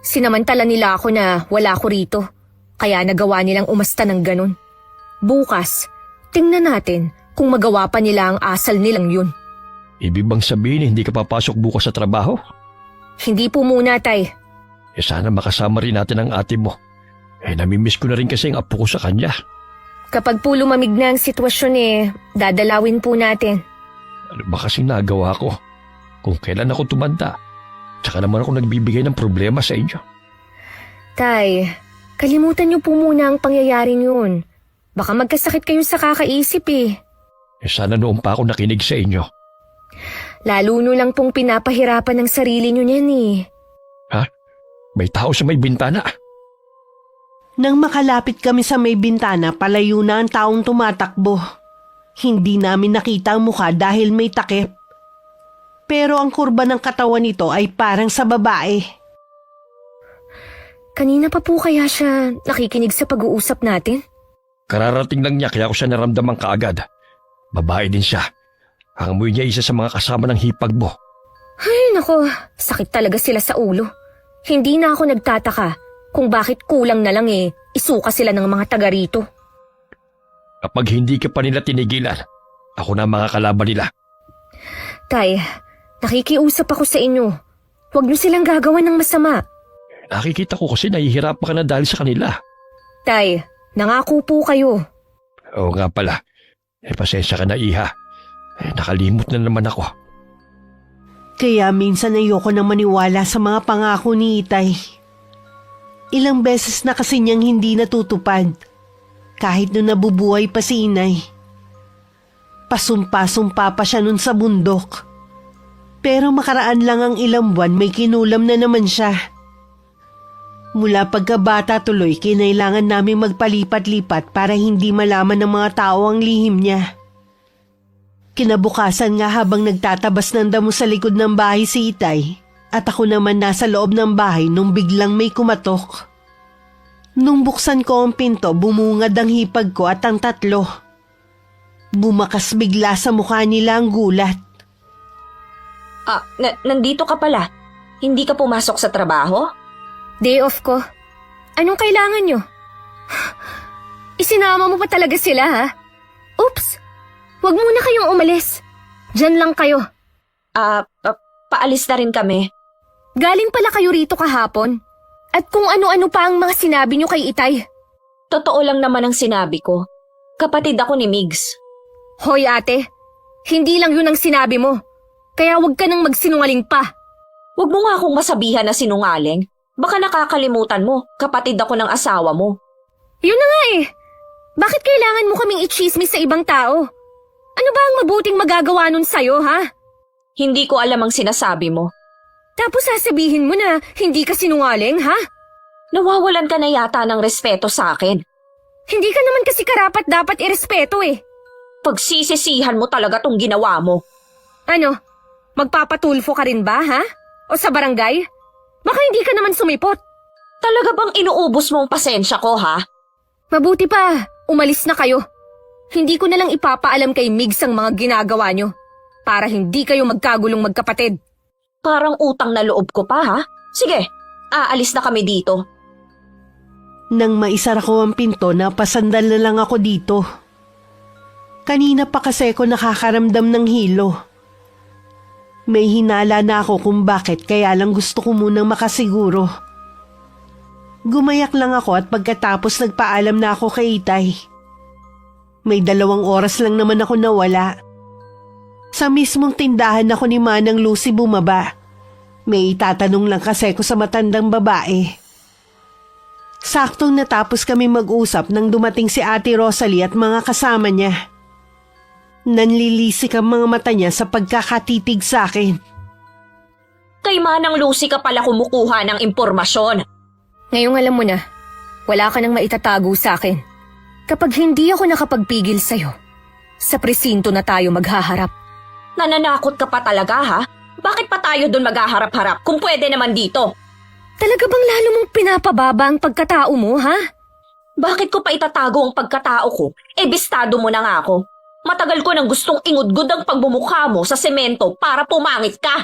Sinamantala nila ako na wala ko rito. Kaya nagawa nilang umasta ng ganun. Bukas, tingnan natin kung magawa pa nila ang asal nilang yun. Ibig bang sabihin hindi ka papasok bukas sa trabaho? Hindi po muna, Tay. Sana makasama rin natin ang ate mo. Namimiss ko na rin kasi ang apo ko sa kanya. Kapag po lumamig na ang sitwasyon dadalawin po natin. Ano ba kasing nagawa ko? Kung kailan ako tumanda, tsaka naman ako nagbibigay ng problema sa inyo. Tay, kalimutan niyo po muna ang pangyayaring yun. Baka magkasakit kayo sa kakaisip eh. Sana noon pa ako nakinig sa inyo. Lalo no lang pong pinapahirapan ng sarili niyo niyan eh. Ha? May tao sa may bintana. Nang makalapit kami sa may bintana, palayo na ang taong tumatakbo. Hindi namin nakita ang mukha dahil may takip. Pero ang kurba ng katawan nito ay parang sa babae. Kanina pa po kaya siya nakikinig sa pag-uusap natin? Kararating lang niya kaya ako siya naramdaman kaagad. Babae din siya. Ang amoy niya isa sa mga kasama ng hipag mo. Ay nako, sakit talaga sila sa ulo. Hindi na ako nagtataka kung bakit kulang na lang isuka sila ng mga taga rito. Kapag hindi ka pa nila tinigilan, ako na ang mga kalaban nila. Tay, nakikiusap ako sa inyo. Huwag niyo silang gagawan ng masama. Nakikita ko kasi nahihirapan ka na dahil sa kanila. Tay, nangako po kayo. Oo nga pala. Pasensya ka na, Iha. Nakalimot na naman ako. Kaya minsan ayoko na maniwala sa mga pangako ni Itay. Ilang beses na kasi niyang hindi natutupad. Kahit nung nabubuhay pa si Inay. Pasumpa-sumpa pa siya nun sa bundok. Pero makaraan lang ang ilang buwan may kinulam na naman siya. Mula pagkabata tuloy, kinailangan naming magpalipat-lipat para hindi malaman ng mga tao ang lihim niya. Kinabukasan nga habang nagtatabas ng damo sa likod ng bahay si Itay, At ako naman nasa loob ng bahay nung biglang may kumatok. Nung buksan ko ang pinto, bumungad ang hipag ko at ang tatlo. Bumakas bigla sa mukha nila ang gulat. Nandito ka pala. Hindi ka pumasok sa trabaho? Day off ko. Anong kailangan nyo? Isinama mo pa talaga sila, ha? Oops! Huwag muna kayong umalis. Diyan lang kayo. Paalis na rin kami. Galing pala kayo rito kahapon. At kung ano-ano pa ang mga sinabi nyo kay Itay. Totoo lang naman ang sinabi ko. Kapatid ako ni Migs. Hoy ate, hindi lang yun ang sinabi mo. Kaya huwag ka nang magsinungaling pa. Huwag mo nga akong masabihan na sinungaling. Baka nakakalimutan mo, kapatid ako ng asawa mo. Yun na nga eh. Bakit kailangan mo kaming i-chismis sa ibang tao? Ano ba ang mabuting magagawa nun sa'yo, ha? Hindi ko alam ang sinasabi mo. Tapos sasabihin mo na hindi ka sinungaling, ha? Nawawalan ka na yata ng respeto sa akin. Hindi ka naman kasi karapat dapat irespeto eh. Pagsisisihan mo talaga tong ginawa mo. Ano? Magpapatulfo ka rin ba, ha? O sa barangay? Baka hindi ka naman sumipot. Talaga bang inuubos mo ang pasensya ko, ha? Mabuti pa, umalis na kayo. Hindi ko na lang ipapaalam kay Migs ang mga ginagawa nyo. Para hindi kayo magkagulong magkapatid. Parang utang na loob ko pa, ha? Sige, aalis na kami dito. Nang maisara ko ang pinto, napasandal na lang ako dito. Kanina pa kasi ako nakakaramdam ng hilo. May hinala na ako kung bakit, kaya lang gusto ko munang makasiguro. Gumayak lang ako at pagkatapos nagpaalam na ako kay Itay. May 2 oras lang naman ako nawala. Sa mismong tindahan ako ni Manang Lucy bumaba. May itatanong lang kasi ko sa matandang babae. Saktong natapos kami mag-usap nang dumating si Ate Rosalie at mga kasama niya. Nanlilisik ang mga mata niya sa pagkakatitig sa akin. Kay Manang Lucy ka pala kumukuha ng impormasyon. Ngayong alam mo na, wala ka nang maitatago sa akin. Kapag hindi ako nakapagpigil sa'yo, sa presinto na tayo maghaharap. Nananakot ka pa talaga, ha? Bakit pa tayo dun maghaharap-harap kung pwede naman dito? Talaga bang lalo mong pinapababa ang pagkatao mo, ha? Bakit ko pa itatago ang pagkatao ko? Bistado mo na nga ako. Matagal ko nang gustong ingudgod ang pagbumukha mo sa semento para pumangit ka.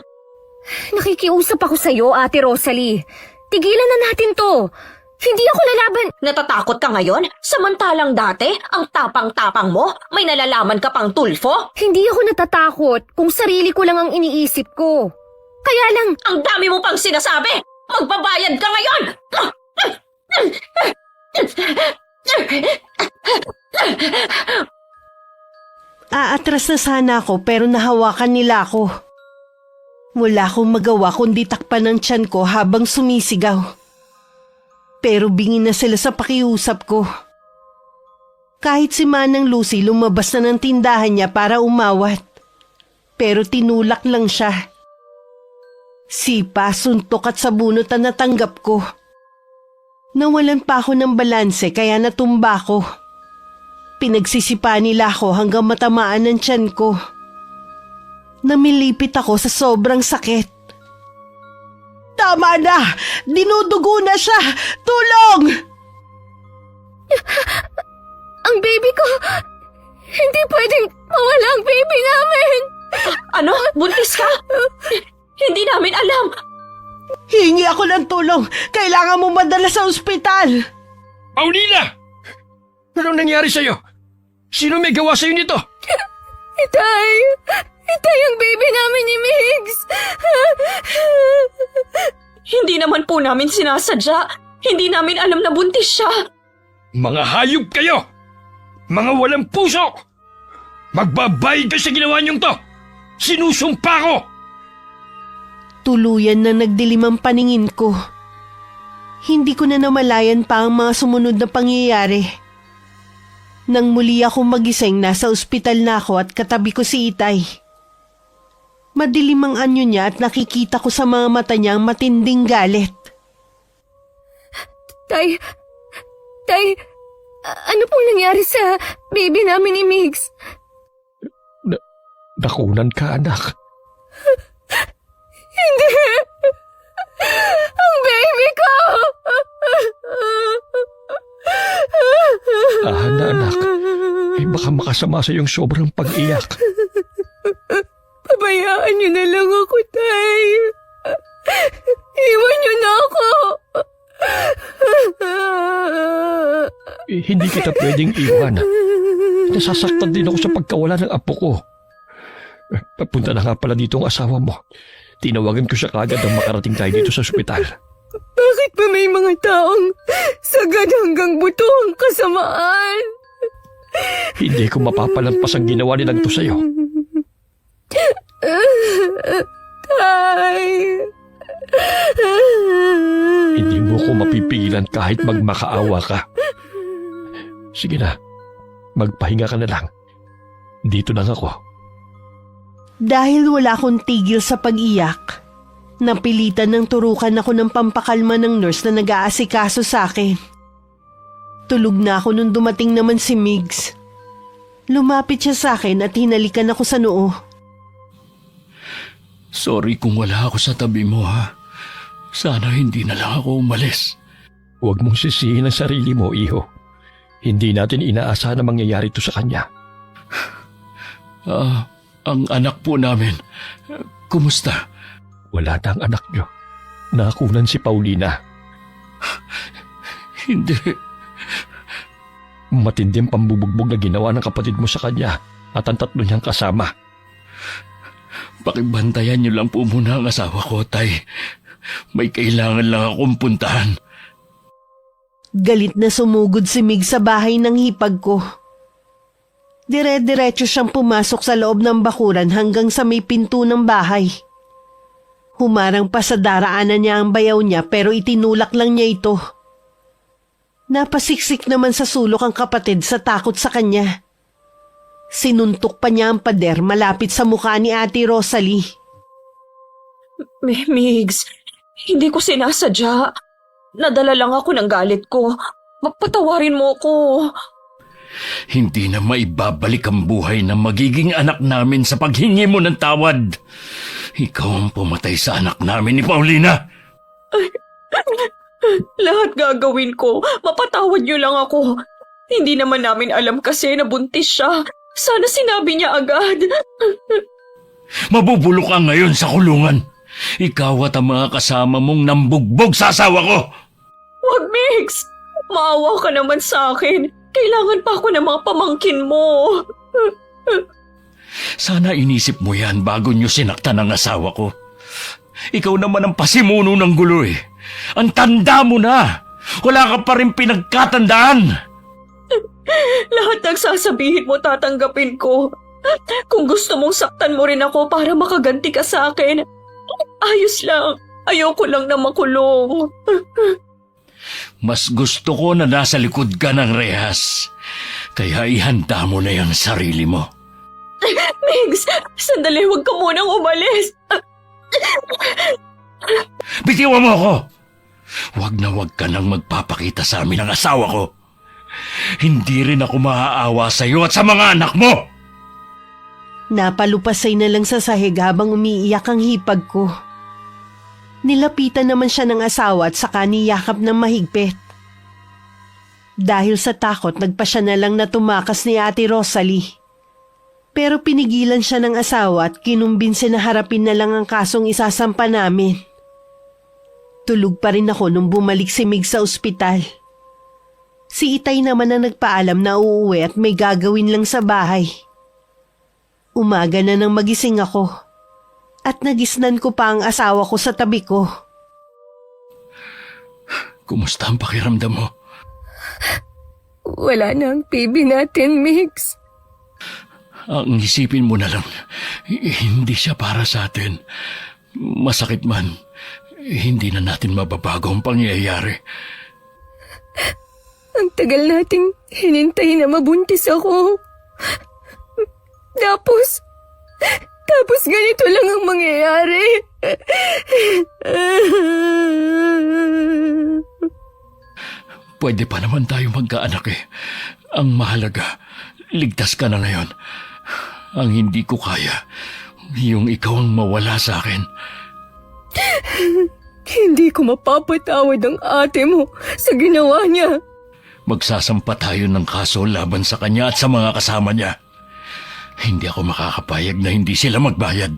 Nakikiusap ako sa'yo, Ate Rosalie. Tigilan na natin to. Hindi ako lalaban. Natatakot ka ngayon? Samantalang dati, ang tapang-tapang mo, may nalalaman ka pang tulfo? Hindi ako natatakot kung sarili ko lang ang iniisip ko. Kaya lang, Ang dami mo pang sinasabi! Magbabayad ka ngayon! Aatras na sana ako pero nahawakan nila ako. Wala akong magawa kundi takpan ng tiyan ko habang sumisigaw. Pero bingin na sila sa pakiusap ko. Kahit si Manang Lucy lumabas na ng tindahan niya para umawat. Pero tinulak lang siya. Sipa, suntok at sabunot ang natanggap ko. Nawalan pa ako ng balanse kaya natumba ko. Pinagsisipa nila ako hanggang matamaan ng tiyan ko. Namilipit ako sa sobrang sakit. Tama na! Dinudugo na siya! Tulong! ang baby ko, hindi pwedeng mawala ang baby namin. Ano? Buntis ka? Hindi namin alam. Hingi ako ng tulong! Kailangan mo madala sa ospital! Paulina! Anong nangyari sa'yo? Sino may gawa sa'yo nito? Itay! Itay ang baby namin ni Migs! Hindi naman po namin sinasadya. Hindi namin alam na buntis siya. Mga hayop kayo! Mga walang puso! Magbabayad ka sa ginawa niyong to! Sinusumpa ko! Tuluyan na nagdilim ang paningin ko. Hindi ko na namalayan pa ang mga sumunod na pangyayari. Nang muli ako magising, nasa ospital na ako at katabi ko si Itay. Madilim ang anyo niya at nakikita ko sa mga mata niya ang matinding galit. Tay, ano pong nangyari sa baby namin ni Migs? Nakunan ka, anak. Hindi! tahan na anak. Baka makasama sa iyong sobrang pag-iyak. Pabayaan niyo na lang ako, Tay. Iwan niyo na ako. Hindi kita pwedeng iwan. Nasasaktan din ako sa pagkawala ng apo ko. Papunta na nga pala dito ang asawa mo. Tinawagan ko siya kagad nang makarating tayo dito sa ospital. Bakit ba may mga taong sagad hanggang buto ang kasamaan? Hindi ko mapapalampas ang ginawa nilang to sa'yo. Tay. Hindi mo ko mapipigilan kahit magmakaawa ka. Sige na, magpahinga ka na lang. Dito lang ako. Dahil wala akong tigil sa pag-iyak, napilitan ng turukan ako ng pampakalma ng nurse na nag-aasikaso sa akin. Tulog na ako nung dumating naman si Migs. Lumapit siya sa akin at hinalikan ako sa noo. Sorry kung wala ako sa tabi mo, ha? Sana hindi na lang ako umalis. Huwag mong sisihin ang sarili mo, iho. Hindi natin inaasahan na mangyayari ito sa kanya. Ang anak po namin, kumusta? Wala na ang anak niyo. Nakakunan si Paulina. Hindi. Matindi ang pambubugbog na ginawa ng kapatid mo sa kanya at ang tatlo niyang kasama. Pakibantayan niyo lang po muna ang asawa ko, Tay. May kailangan lang akong puntahan. Galit na sumugod si Mig sa bahay ng hipag ko. Dire-diretso siyang pumasok sa loob ng bakuran hanggang sa may pinto ng bahay. Humarang pa sa daraanan niya ang bayaw niya pero itinulak lang niya ito. Napasiksik naman sa sulok ang kapatid sa takot sa kanya. Sinuntok pa niya ang pader malapit sa mukha ni Ate Rosalie. Migs, hindi ko sinasadya. Nadala lang ako ng galit ko. Patawarin mo ko. Hindi na maibabalik ang buhay ng magiging anak namin sa paghingi mo ng tawad. Ikaw ang pumatay sa anak namin ni Paulina. Lahat gagawin ko. Mapatawad niyo lang ako. Hindi naman namin alam kasi na buntis siya. Sana sinabi niya agad. Mabubulok ka ngayon sa kulungan. Ikaw at ang mga kasama mong nambugbog sa asawa ko. Wag, Migs. Maawa ka naman sa akin. Kailangan pa ako ng mga pamangkin mo. Sana inisip mo yan bago niyo sinaktan ang asawa ko. Ikaw naman ang pasimuno ng gulo eh. Ang tanda mo na. Wala ka pa rin pinagkatandaan. Lahat ng sasabihin mo tatanggapin ko. Kung gusto mong saktan mo rin ako para makaganti ka sa akin, ayos lang. Ayoko lang na makulong. Mas gusto ko na nasa likod ka ng rehas. Kaya ihanda mo na yung sarili mo. Migs, sandali, huwag ka munang umalis. Bitiwan mo ako! Huwag na huwag ka nang magpapakita sa amin ng asawa ko. Hindi rin ako maaawa sa iyo at sa mga anak mo! Napalupasay na lang sa sahig habang umiiyak ang hipag ko. Nilapitan naman siya ng asawa at saka niyakap ng mahigpit. Dahil sa takot, nagpa siya na lang na tumakas ni Ate Rosalie. Pero pinigilan siya ng asawa at kinumbinsi na harapin na lang ang kasong isasampa namin. Tulog pa rin ako nung bumalik si Mig sa ospital. Si Itay naman ang nagpaalam na uuwi at may gagawin lang sa bahay. Umaga na nang magising ako at nagisnan ko pa ang asawa ko sa tabi ko. Kumusta ang pakiramdam mo? Wala na ang PB natin, Migs. Ang isipin mo na lang, hindi siya para sa atin. Masakit man, hindi na natin mababago ang pangyayari. Ang tagal nating hinintay na mabuntis ako. Tapos ganito lang ang mangyayari. Pwede pa naman tayo magkaanak eh. Ang mahalaga, ligtas ka na ngayon. Ang hindi ko kaya, yung ikaw ang mawala sa akin. Hindi ko mapapatawad ang ate mo sa ginawa niya. magsasampa tayo ng kaso laban sa kanya at sa mga kasama niya. Hindi ako makakapayag na hindi sila magbayad.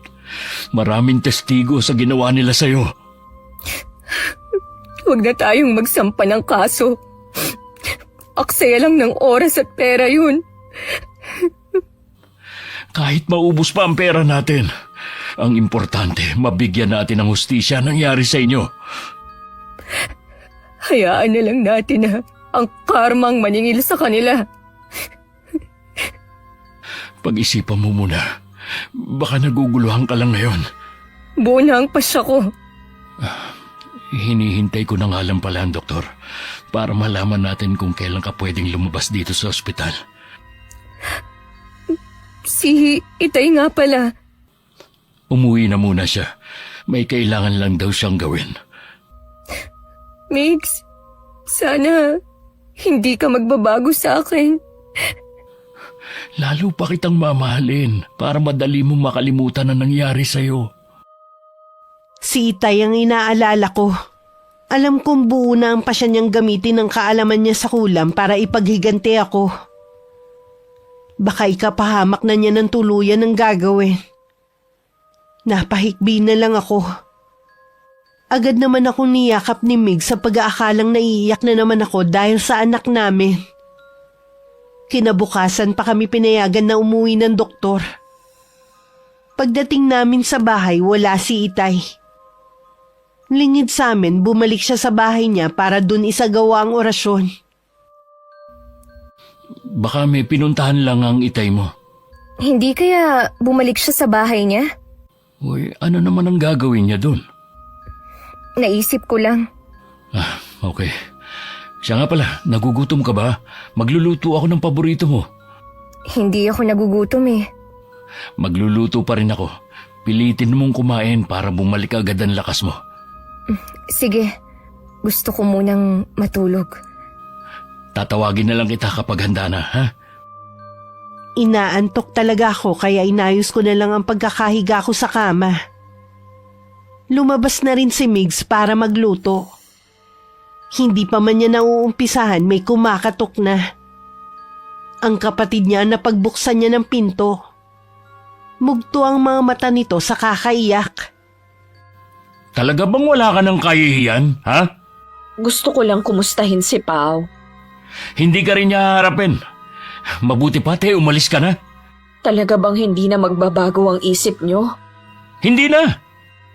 Maraming testigo sa ginawa nila sa'yo. Huwag na tayong magsampa ng kaso. Aksaya lang ng oras at pera yun. Kahit maubos pa ang pera natin, ang importante, mabigyan natin ng hustisya nangyari sa inyo. Hayaan na lang natin na ang karmang maningil sa kanila. Pag-isipan mo muna. Baka naguguluhan ka lang ngayon. Buo na ang pasya ko. Hinihintay ko na nga lang pala ang doktor para malaman natin kung kailan ka pwedeng lumabas dito sa ospital. Si Itay nga pala. Umuwi na muna siya. May kailangan lang daw siyang gawin. Migs, sana hindi ka magbabago sa akin. Lalo pa kitang mamahalin para madali mo makalimutan ang nangyari sa'yo. Si Itay ang inaalala ko. Alam kong buo na ang pasya niyang gamitin ang kaalaman niya sa kulam para ipaghiganti ako. Baka ikapahamak na niya ng tuluyan ang gagawin. Napahikbi na lang ako. Agad naman akong niyakap ni Mig sa pag-aakalang naiiyak na naman ako dahil sa anak namin. Kinabukasan pa kami pinayagan na umuwi ng doktor. Pagdating namin sa bahay, wala si Itay. Lingid sa amin, bumalik siya sa bahay niya para dun isagawa ang orasyon. Baka may pinuntahan lang ang Itay mo. Hindi kaya bumalik siya sa bahay niya? Uy, ano naman ang gagawin niya dun? Naisip ko lang. Okay. Siya nga pala, nagugutom ka ba? Magluluto ako ng paborito mo. Hindi ako nagugutom eh. Magluluto pa rin ako. Pilitin mong kumain para bumalik agad ang lakas mo. Sige, gusto ko munang matulog. Tatawagin na lang kita kapag handa na, ha? Inaantok talaga ako kaya inayos ko na lang ang pagkakahiga ko sa kama. Lumabas na rin si Migs para magluto. Hindi pa man niya nauumpisahan, may kumakatok na. Ang kapatid niya na pagbuksan niya ng pinto. Mugto ang mga mata nito sa kakaiyak. Talaga bang wala ka ng kahihiyan, ha? Gusto ko lang kumustahin si Pao. Hindi ka rin niya harapin. Mabuti pa, umalis ka na. Talaga bang hindi na magbabago ang isip niyo? Hindi na!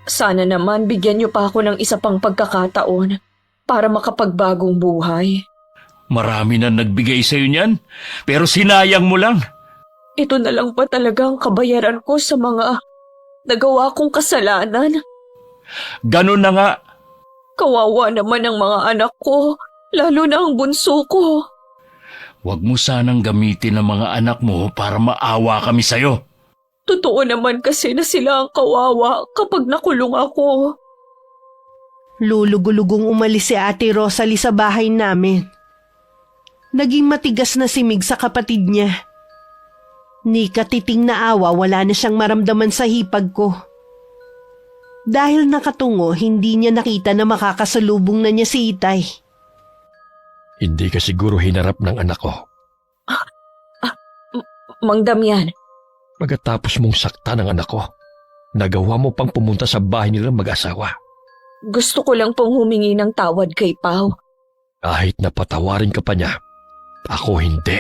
Sana naman bigyan niyo pa ako ng isa pang pagkakataon para makapagbagong buhay. Marami na nagbigay sa'yo niyan, pero sinayang mo lang. Ito na lang ba talaga ang kabayaran ko sa mga nagawa kong kasalanan? Ganun na nga. Kawawa naman ang mga anak ko, lalo na ang bunso ko. Huwag mo sanang gamitin ang mga anak mo para maawa kami sa'yo. Totoo naman kasi na sila ang kawawa kapag nakulong ako. Lulugulugong umalis si Ate Rosalie sa bahay namin. Naging matigas na si Mig sa kapatid niya. Ni katiting na awa, wala na siyang maramdaman sa hipag ko. Dahil nakatungo, hindi niya nakita na makakasalubong na niya si Itay. Hindi ka siguro hinarap ng anak ko. Mang Damian, Pagkatapos mong saktan ng anak ko, nagawa mo pang pumunta sa bahay nilang mag-asawa. gusto ko lang pong humingi ng tawad kay Pao. Kahit napatawarin ka pa niya, ako hindi.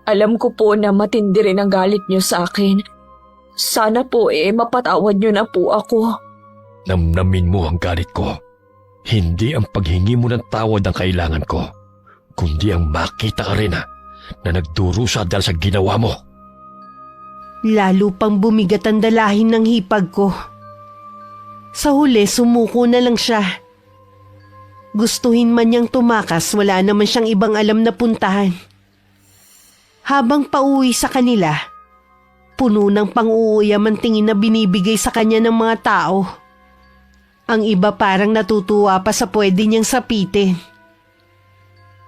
Alam ko po na matindi rin ang galit niyo sa akin. Sana po mapatawad niyo na po ako. Namnamin mo ang galit ko. Hindi ang paghingi mo ng tawad ang kailangan ko, kundi ang makita ka rin na nagdurusa dahil sa ginawa mo. Lalo pang bumigat ang dalahin ng hipag ko. Sa huli, sumuko na lang siya. Gustuhin man niyang tumakas, wala naman siyang ibang alam na puntahan. Habang pauwi sa kanila, puno ng pang-uuyam ang tingin na binibigay sa kanya ng mga tao. Ang iba parang natutuwa pa sa pwede niyang sapitin.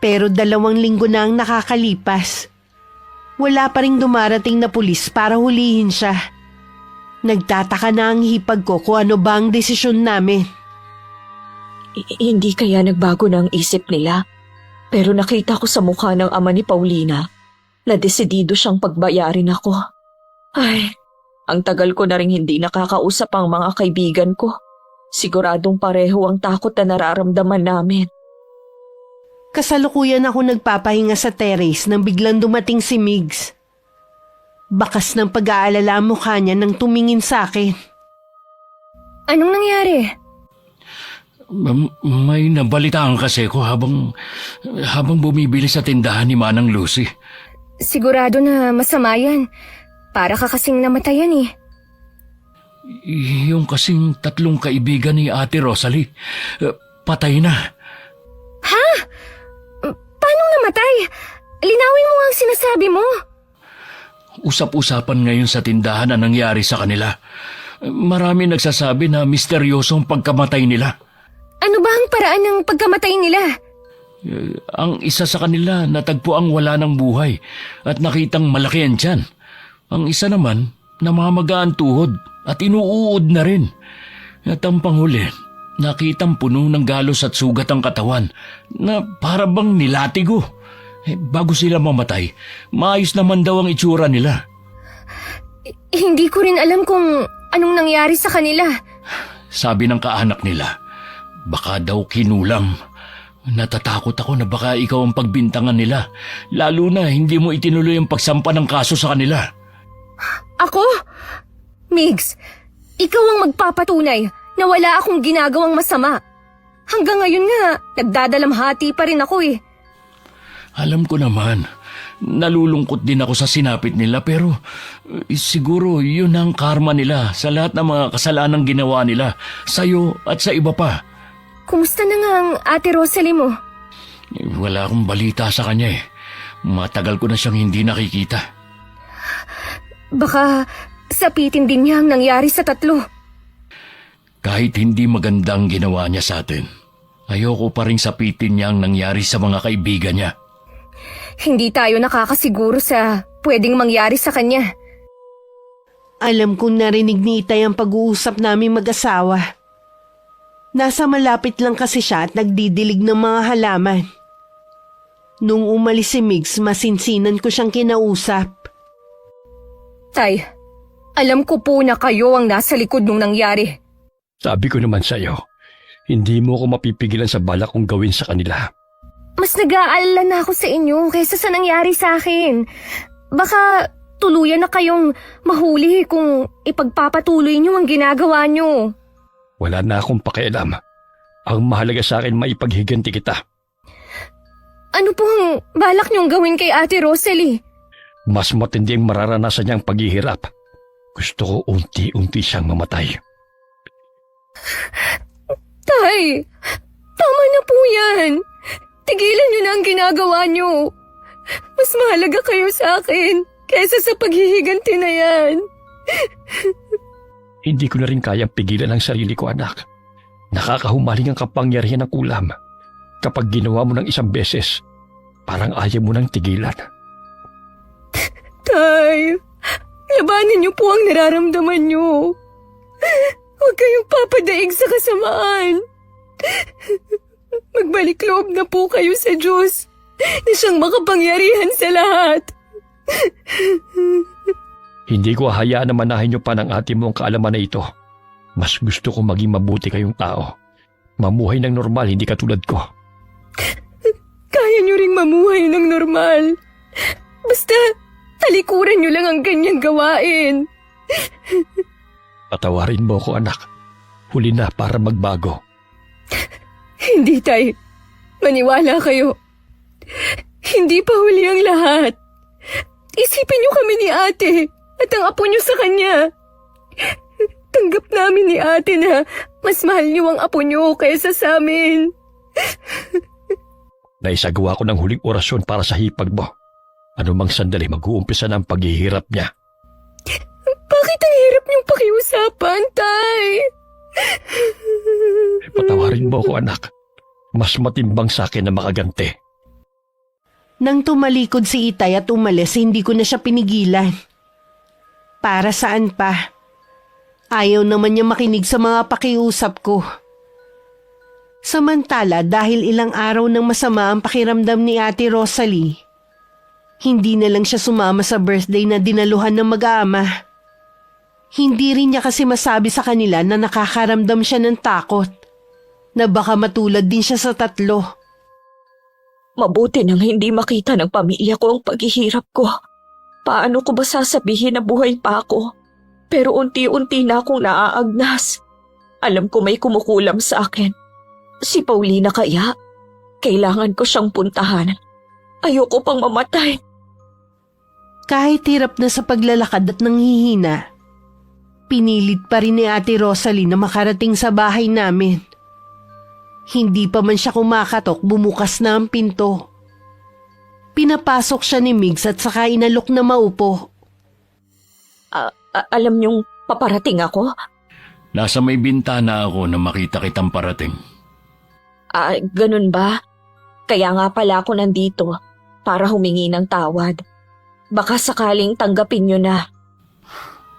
Pero 2 linggo na ang nakakalipas. Wala pa ring dumarating na pulis para hulihin siya. Nagtataka na ang hipag ko kung ano ba ang desisyon namin. Hindi kaya nagbago na ang isip nila? Pero nakita ko sa mukha ng ama ni Paulina na desidido siyang pagbayarin ako. Ay, ang tagal ko na rin hindi nakakausap ang mga kaibigan ko. Siguradong pareho ang takot na nararamdaman namin. Kasalukuyan ako nagpapahinga sa terrace nang biglang dumating si Migs. Bakas ng pag-aalala ang mukha niya nang tumingin sa akin. Anong nangyari? May nabalitaan kasi ko habang bumibili sa tindahan ni Manang Lucy. Sigurado na masama yan. Para ka kasing namatayan eh. Yung kasing 3 kaibigan ni Ate Rosalie, patay na. Paano namatay? Linawin mo nga ang sinasabi mo. Usap-usapan ngayon sa tindahan ang nangyari sa kanila. Marami nagsasabi na misteryosong pagkamatay nila. Ano ba ang paraan ng pagkamatay nila? Ang isa sa kanila natagpuang wala ng buhay at nakitang malaki ang tiyan. Ang isa naman namamaga ang tuhod at inuuod na rin. At ang panghuli, nakitang puno ng galos at sugat ang katawan na para bang nilatigo. Bago sila mamatay, maayos naman daw ang itsura nila. Hindi ko rin alam kung anong nangyari sa kanila. Sabi ng kaanak nila, baka daw kinulam. Natatakot ako na baka ikaw ang pagbintangan nila, lalo na hindi mo itinuloy ang pagsampa ng kaso sa kanila. Ako? Migs, ikaw ang magpapatunay na wala akong ginagawang masama. Hanggang ngayon nga, nagdadalamhati pa rin ako eh. Alam ko naman, nalulungkot din ako sa sinapit nila pero siguro yun ang karma nila sa lahat ng mga kasalanang ginawa nila, sa'yo at sa iba pa. Kumusta na nga ang Ate Rosalie mo? Wala akong balita sa kanya eh. Matagal ko na siyang hindi nakikita. Baka sapitin din niya ang nangyari sa 3. Kahit hindi magandang ginawa niya sa atin, ayoko pa rin sapitin niya ang nangyari sa mga kaibigan niya. Hindi tayo nakakasiguro sa pwedeng mangyari sa kanya. Alam kong narinig ni Itay ang pag-uusap namin mag-asawa. Nasa malapit lang kasi siya at nagdidilig ng mga halaman. Nung umalis si Migs, masinsinan ko siyang kinausap. Tay, alam ko po na kayo ang nasa likod nung nangyari. Sabi ko naman sa'yo, hindi mo ko mapipigilan sa balak kong gawin sa kanila. Mas nag-aalala na ako sa inyo kaysa sa nangyari sa akin. Baka tuluyan na kayong mahuli kung ipagpapatuloy niyo ang ginagawa niyo. Wala na akong pakialam. Ang mahalaga sa akin maipaghiganti kita. Ano pong balak niyong gawin kay Ate Rosalie? Mas matindi ang mararanasan niyang paghihirap. Gusto ko unti-unti siyang mamatay. Tay, tama na po yan. Tigilan niyo na ang ginagawa niyo. Mas mahalaga kayo sa akin kaysa sa paghihiganti na yan. Hindi ko na rin kayang pigilan ang sarili ko, anak. Nakakahumaling ang kapangyarihan ng ulam. Kapag ginawa mo ng isang beses, parang ayaw mo nang tigilan. Tay, labanan niyo po ang nararamdaman niyo. Huwag kayong papadaig sa kasamaan. Magbalik loob na po kayo sa Diyos na siyang makapangyarihan sa lahat. Hindi ko hahayaan na manahin niyo pa ng ate mo ang kaalaman na ito. Mas gusto ko maging mabuti kayong tao. Mamuhay ng normal, hindi katulad ko. Kaya niyo ring mamuhay ng normal. Basta talikuran niyo lang ang ganyang gawain. Patawarin mo ko, anak. Huli na para magbago. Hindi, Tay. Maniwala kayo. Hindi pa huli ang lahat. Isipin niyo kami ni ate at ang apo niyo sa kanya. Tanggap namin ni ate na mas mahal niyo ang apo niyo kaysa sa amin. Naisagawa ko ng huling orasyon para sa hipag mo. Ano mang sandali mag-uumpisa na ang paghihirap niya. Bakit ang hirap niyong pakiusapan, Tay? Patawarin mo ko, anak. Mas matimbang sa akin na makaganti. Nang tumalikod si Itay at umalis, hindi ko na siya pinigilan. Para saan pa? Ayaw naman niya makinig sa mga pakiusap ko. Samantala dahil ilang araw nang masama ang pakiramdam ni Ate Rosalie, hindi na lang siya sumama sa birthday na dinaluhan ng mag-aama. Hindi rin niya kasi masabi sa kanila na nakakaramdam siya ng takot, na baka matulad din siya sa tatlo. Mabuti nang hindi makita ng pamilya ko ang paghihirap ko. Paano ko ba sasabihin na buhay pa ako? Pero unti-unti na akong naaagnas. Alam ko may kumukulam sa akin. Si Paulina kaya? Kailangan ko siyang puntahan. Ayoko pang mamatay. Kahit hirap na sa paglalakad at nanghihina, pinilit pa rin ni Ate Rosalie na makarating sa bahay namin. Hindi pa man siya kumakatok, bumukas na ang pinto. Pinapasok siya ni Migs at saka inalok na maupo. Alam niyong paparating ako? Nasa may bintana ako na makita kitang parating. Ganun ba? Kaya nga pala ako nandito para humingi ng tawad. Baka sakaling tanggapin niyo na.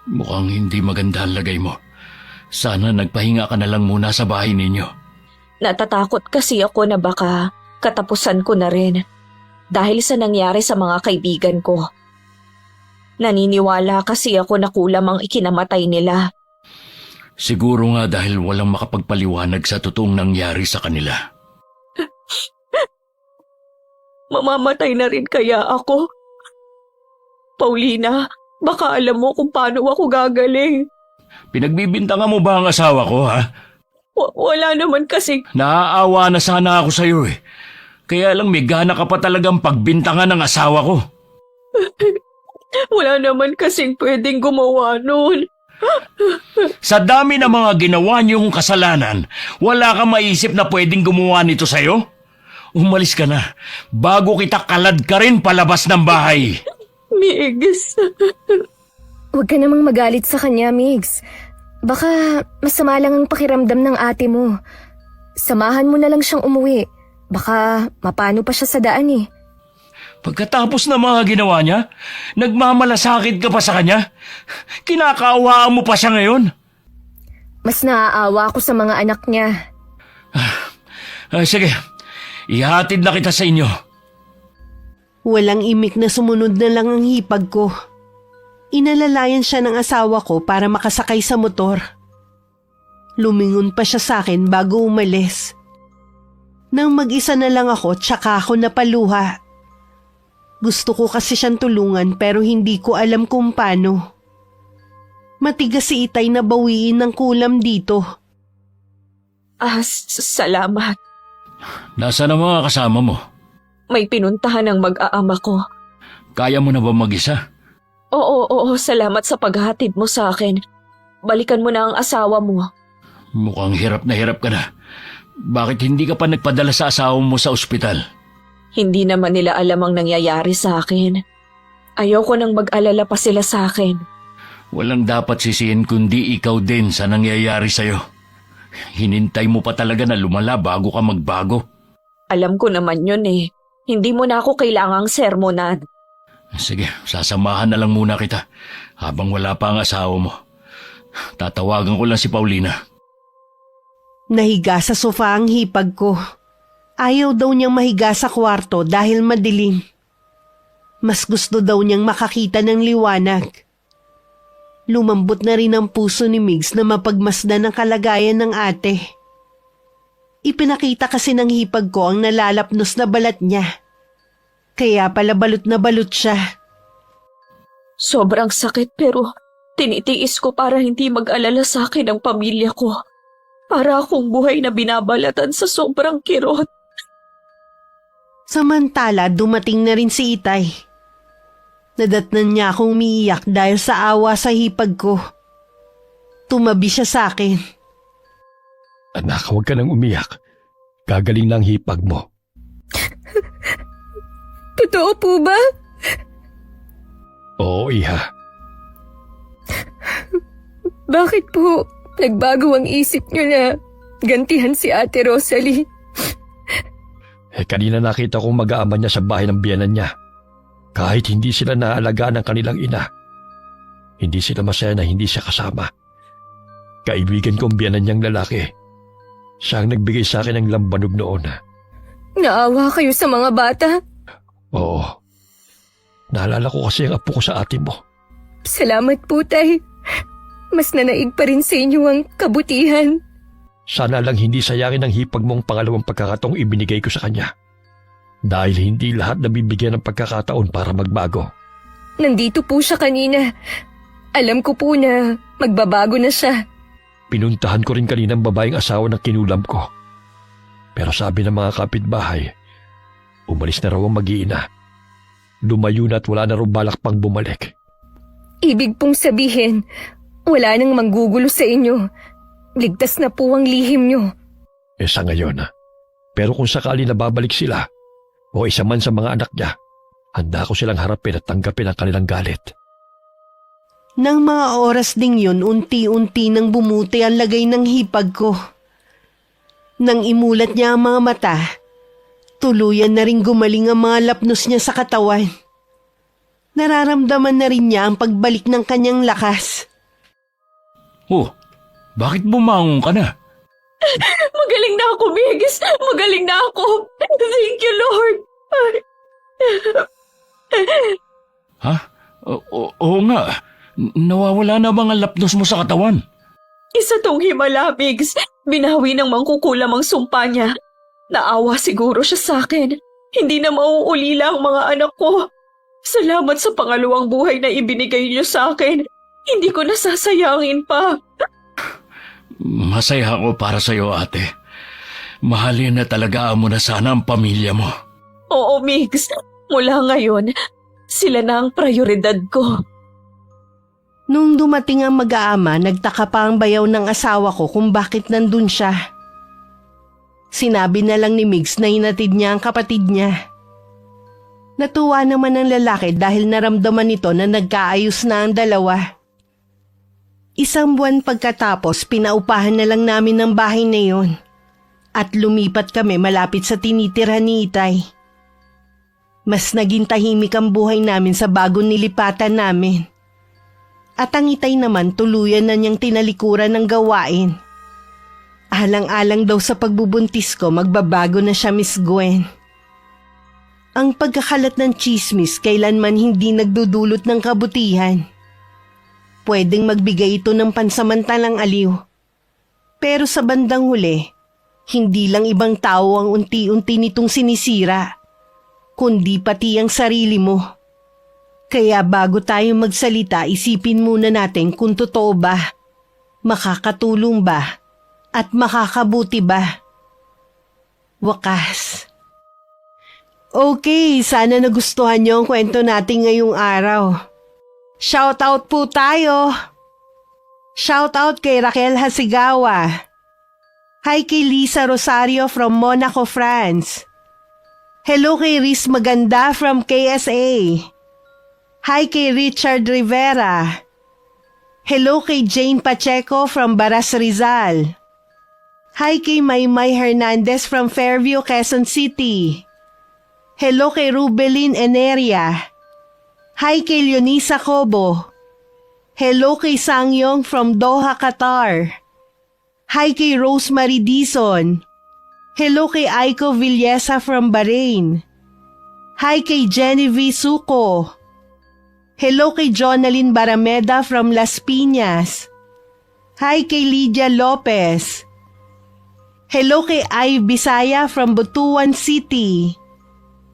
Mukhang hindi maganda ang lagay mo. Sana nagpahinga ka na lang muna sa bahay ninyo. Natatakot kasi ako na baka katapusan ko na rin dahil sa nangyari sa mga kaibigan ko. Naniniwala kasi ako na kulam ang ikinamatay nila. Siguro nga dahil walang makapagpaliwanag sa totoong nangyari sa kanila. Mamamatay na rin kaya ako? Paulina, baka alam mo kung paano ako gagaling. Pinagbibintangan mo ba ang asawa ko, ha? Wala naman kasi. Naaawa na sana ako sa'yo eh. Kaya lang may gana ka pa talagang pagbintangan ng asawa ko. Wala naman kasing pwedeng gumawa nun. Sa dami ng mga ginawa niyong kasalanan, wala kang maisip na pwedeng gumawa nito sa'yo? Umalis ka na, bago kita kalad ka rin palabas ng bahay. Migs. Huwag ka namang magalit sa kanya, Migs. Baka masama lang ang pakiramdam ng ate mo. Samahan mo na lang siyang umuwi. Baka mapano pa siya sa daan eh. Pagkatapos ng mga ginawa niya, nagmamalasakit ka pa sa kanya? Kinakaawaan mo pa siya ngayon? Mas naaawa ako sa mga anak niya. Sige, ihatid na kita sa inyo. Walang imik na sumunod na lang ang hipag ko. Inalalayan siya ng asawa ko para makasakay sa motor. Lumingon pa siya sa akin bago umalis. Nang mag-isa na lang ako, tsaka ako napaluha. Gusto ko kasi siyang tulungan pero hindi ko alam kung paano. Matigas si Itay na bawiin ng kulam dito. Salamat. Nasaan ang mga kasama mo? May pinuntahan ng mag-aama ko. Kaya mo na ba mag-isa? Oo, salamat sa paghatid mo sa akin. Balikan mo na ang asawa mo. Mukhang hirap ka na. Bakit hindi ka pa nagpadala sa asawa mo sa ospital? Hindi naman nila alam ang nangyayari sa akin. Ayoko nang mag-alala pa sila sa akin. Walang dapat sisihin kundi ikaw din sa nangyayari sa'yo. Hinintay mo pa talaga na lumala bago ka magbago. Alam ko naman yun eh. Hindi mo na ako kailangang sermonan. Sige, sasamahan na lang muna kita habang wala pa ang asawa mo. Tatawagan ko lang si Paulina. Nahiga sa sofa ang hipag ko. Ayaw daw niyang mahiga sa kwarto dahil madilim. Mas gusto daw niyang makakita ng liwanag. Lumambot na rin ang puso ni Migs na mapagmasdan ang kalagayan ng ate. Ipinakita kasi ng hipag ko ang nalalapnos na balat niya. Kaya pala balot na balot siya. Sobrang sakit pero tinitiis ko para hindi mag-alala sa akin ang pamilya ko. Para akong buhay na binabalatan sa sobrang kirot. Samantala, dumating na rin si Itay. Nadatnan niya akong umiiyak dahil sa awa sa hipag ko. Tumabi siya sa akin. Anak, huwag ka nang umiyak. Gagaling na ang hipag mo. Totoo po ba? Oo, iha. Bakit po nagbago ang isip niyo na gantihan si Ate Rosalie? Kanina nakita kong mag-aama niya sa bahay ng biyanan niya. Kahit hindi sila naalagaan ng kanilang ina. Hindi sila masaya na hindi siya kasama. Kaibigan kong biyanan niyang lalaki. Siya ang nagbigay sa akin ng lambanog noon. Naawa kayo sa mga bata. Oo. Naalala ko kasi ang apo ko sa ate mo. Salamat po, Tay. Mas nanaig pa rin sa inyo ang kabutihan. Sana lang hindi sayangin ang hipag mong pangalawang pagkakataong ibinigay ko sa kanya. Dahil hindi lahat nabibigyan ng pagkakataon para magbago. Nandito po siya kanina. Alam ko po na magbabago na siya. Pinuntahan ko rin kanina ang babaeng asawa ng kinulam ko. Pero sabi ng mga kapitbahay, umalis na raw ang mag-iina. Lumayo na at wala na raw balak pang bumalik. Ibig pong sabihin, wala nang manggugulo sa inyo. Ligtas na po ang lihim nyo. Sa ngayon. Pero kung sakali na babalik sila, o isa man sa mga anak niya, handa ko silang harapin at tanggapin ang kanilang galit. Nang mga oras ding yun, unti-unti nang bumuti ang lagay ng hipag ko. Nang imulat niya ang mga mata, tuluyan na rin gumaling ang mga lapnos niya sa katawan. Nararamdaman na rin niya ang pagbalik ng kanyang lakas. Oh, bakit bumangon ka na? Magaling na ako, Migs! Magaling na ako! Thank you, Lord! Ha? Oo nga. Nawawala na bang ang lapnos mo sa katawan? Isa tong himala, Migs. Binawi ng mangkukulam ang sumpa niya. Naawa siguro siya sa akin. Hindi na mauulila ang mga anak ko. Salamat sa pangalawang buhay na ibinigay niyo sa akin. Hindi ko nasasayangin pa. Masaya ako para sa iyo, ate. Mahalin na talaga mo na sana ang pamilya mo. Oo, Migs. Mula ngayon, sila na ang prioridad ko. Nung dumating ang mag-aama, nagtaka pa ang bayaw ng asawa ko kung bakit nandun siya. Sinabi na lang ni Migs na hinatid niya ang kapatid niya. Natuwa naman ang lalaki dahil naramdaman nito na nagkaayos na ang dalawa. Isang buwan pagkatapos, pinaupahan na lang namin ang bahay na yon. At lumipat kami malapit sa tinitirhan ni Itay. Mas naging tahimik ang buhay namin sa bagong nilipatan namin. At ang Itay naman tuluyan na niyang tinalikuran ng gawain. Alang-alang daw sa pagbubuntis ko, magbabago na siya, Miss Gwen. Ang pagkakalat ng chismis kailanman hindi nagdudulot ng kabutihan. Pwedeng magbigay ito ng pansamantalang aliw. Pero sa bandang huli, hindi lang ibang tao ang unti-unti nitong sinisira, kundi pati ang sarili mo. Kaya bago tayo magsalita, isipin muna natin kung totoo ba, makakatulong ba, at makakabuti ba. Wakas. Okay, sana nagustuhan niyo ang kwento natin ngayong araw. Shoutout po tayo. Shoutout kay Raquel Hasigawa. Hi kay Lisa Rosario from Monaco, France. Hello kay Riz Maganda from KSA. Hi kay Richard Rivera. Hello kay Jane Pacheco from Baras Rizal. Hi kay Maymay Hernandez from Fairview, Quezon City. Hello kay Rubelin Eneria. Hi kay Leonisa Cobo. Hello kay Sangyong from Doha, Qatar. Hi kay Rosemary Dizon. Hello kay Aiko Villesa from Bahrain. Hi kay Genevieve Suco. Hello kay Jonalyn Barameda from Las Piñas. Hi kay Lydia Lopez. Hello kay Ay Bisaya from Butuan City.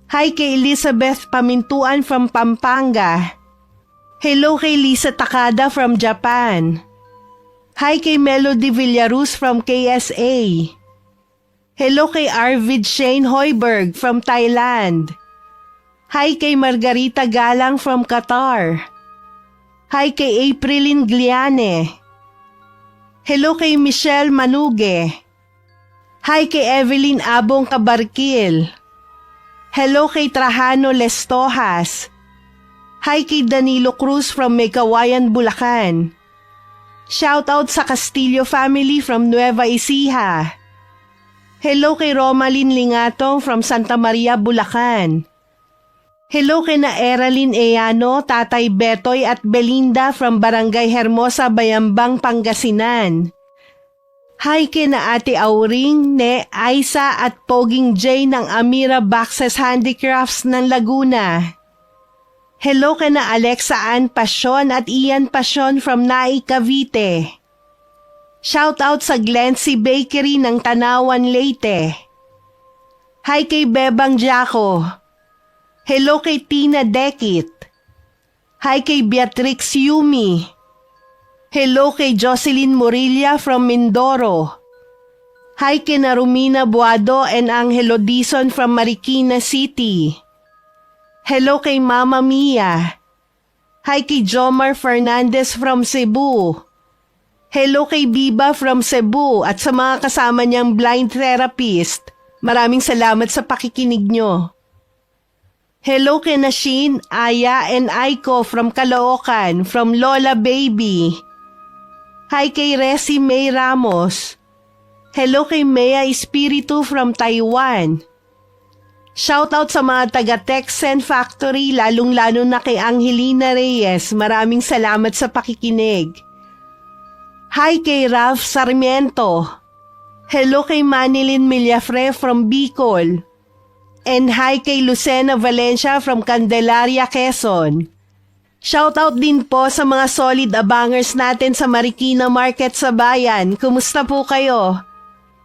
Hi kay Elizabeth Pamintuan from Pampanga. Hello kay Lisa Takada from Japan. Hi kay Melody Villaruz from KSA. Hello kay Arvid Shane Hoiberg from Thailand. Hi kay Margarita Galang from Qatar. Hi kay Aprilin Gliane. Hello kay Michelle Manuge. Hi kay Evelyn Abong Kabarkil. Hello kay Trajano Lestojas. Hi kay Danilo Cruz from Meykawayan, Bulacan. Shoutout sa Castillo family from Nueva Ecija. Hello kay Romalyn Lingatong from Santa Maria, Bulacan. Hello kay na Eralyn Eyano, Tatay Betoy at Belinda from Barangay Hermosa, Bayambang, Pangasinan. Hi kina Ate Auring, Ne, Aisa at Poging J ng Amira Boxes Handicrafts ng Laguna. Hello kina Alexa Ann Pasyon at Ian Pasyon from Nai, Cavite. Shout out sa Glency Bakery ng Tanawan, Leyte. Hi kay Bebang Jaco. Hello kay Tina Dekit. Hi kay Beatrix Yumi. Hello kay Jocelyn Morilla from Mindoro. Hi kina Romina Buado and Angelo Dizon from Marikina City. Hello kay Mama Mia. Hi kay Jomar Fernandez from Cebu. Hello kay Biba from Cebu at sa mga kasama niyang blind therapist. Maraming salamat sa pakikinig nyo. Hello kay Nashin, Aya and Aiko from Caloocan, from Lola Baby. Hi kay Resi May Ramos. Hello kay Mea Espiritu from Taiwan. Shoutout sa mga taga Texen Factory, lalong-lalo na kay Angelina Reyes. Maraming salamat sa pakikinig. Hi kay Ralph Sarmiento. Hello kay Manilyn Millafre from Bicol. And hi kay Lucena Valencia from Candelaria, Quezon. Shoutout din po sa mga solid abangers natin sa Marikina Market sa Bayan. Kumusta po kayo?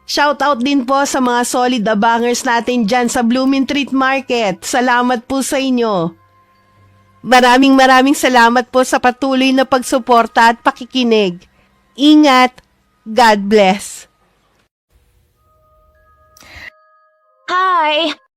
Shoutout din po sa mga solid abangers natin dyan sa Blooming Treat Market. Salamat po sa inyo. Maraming salamat po sa patuloy na pagsuporta at pakikinig. Ingat. God bless. Hi!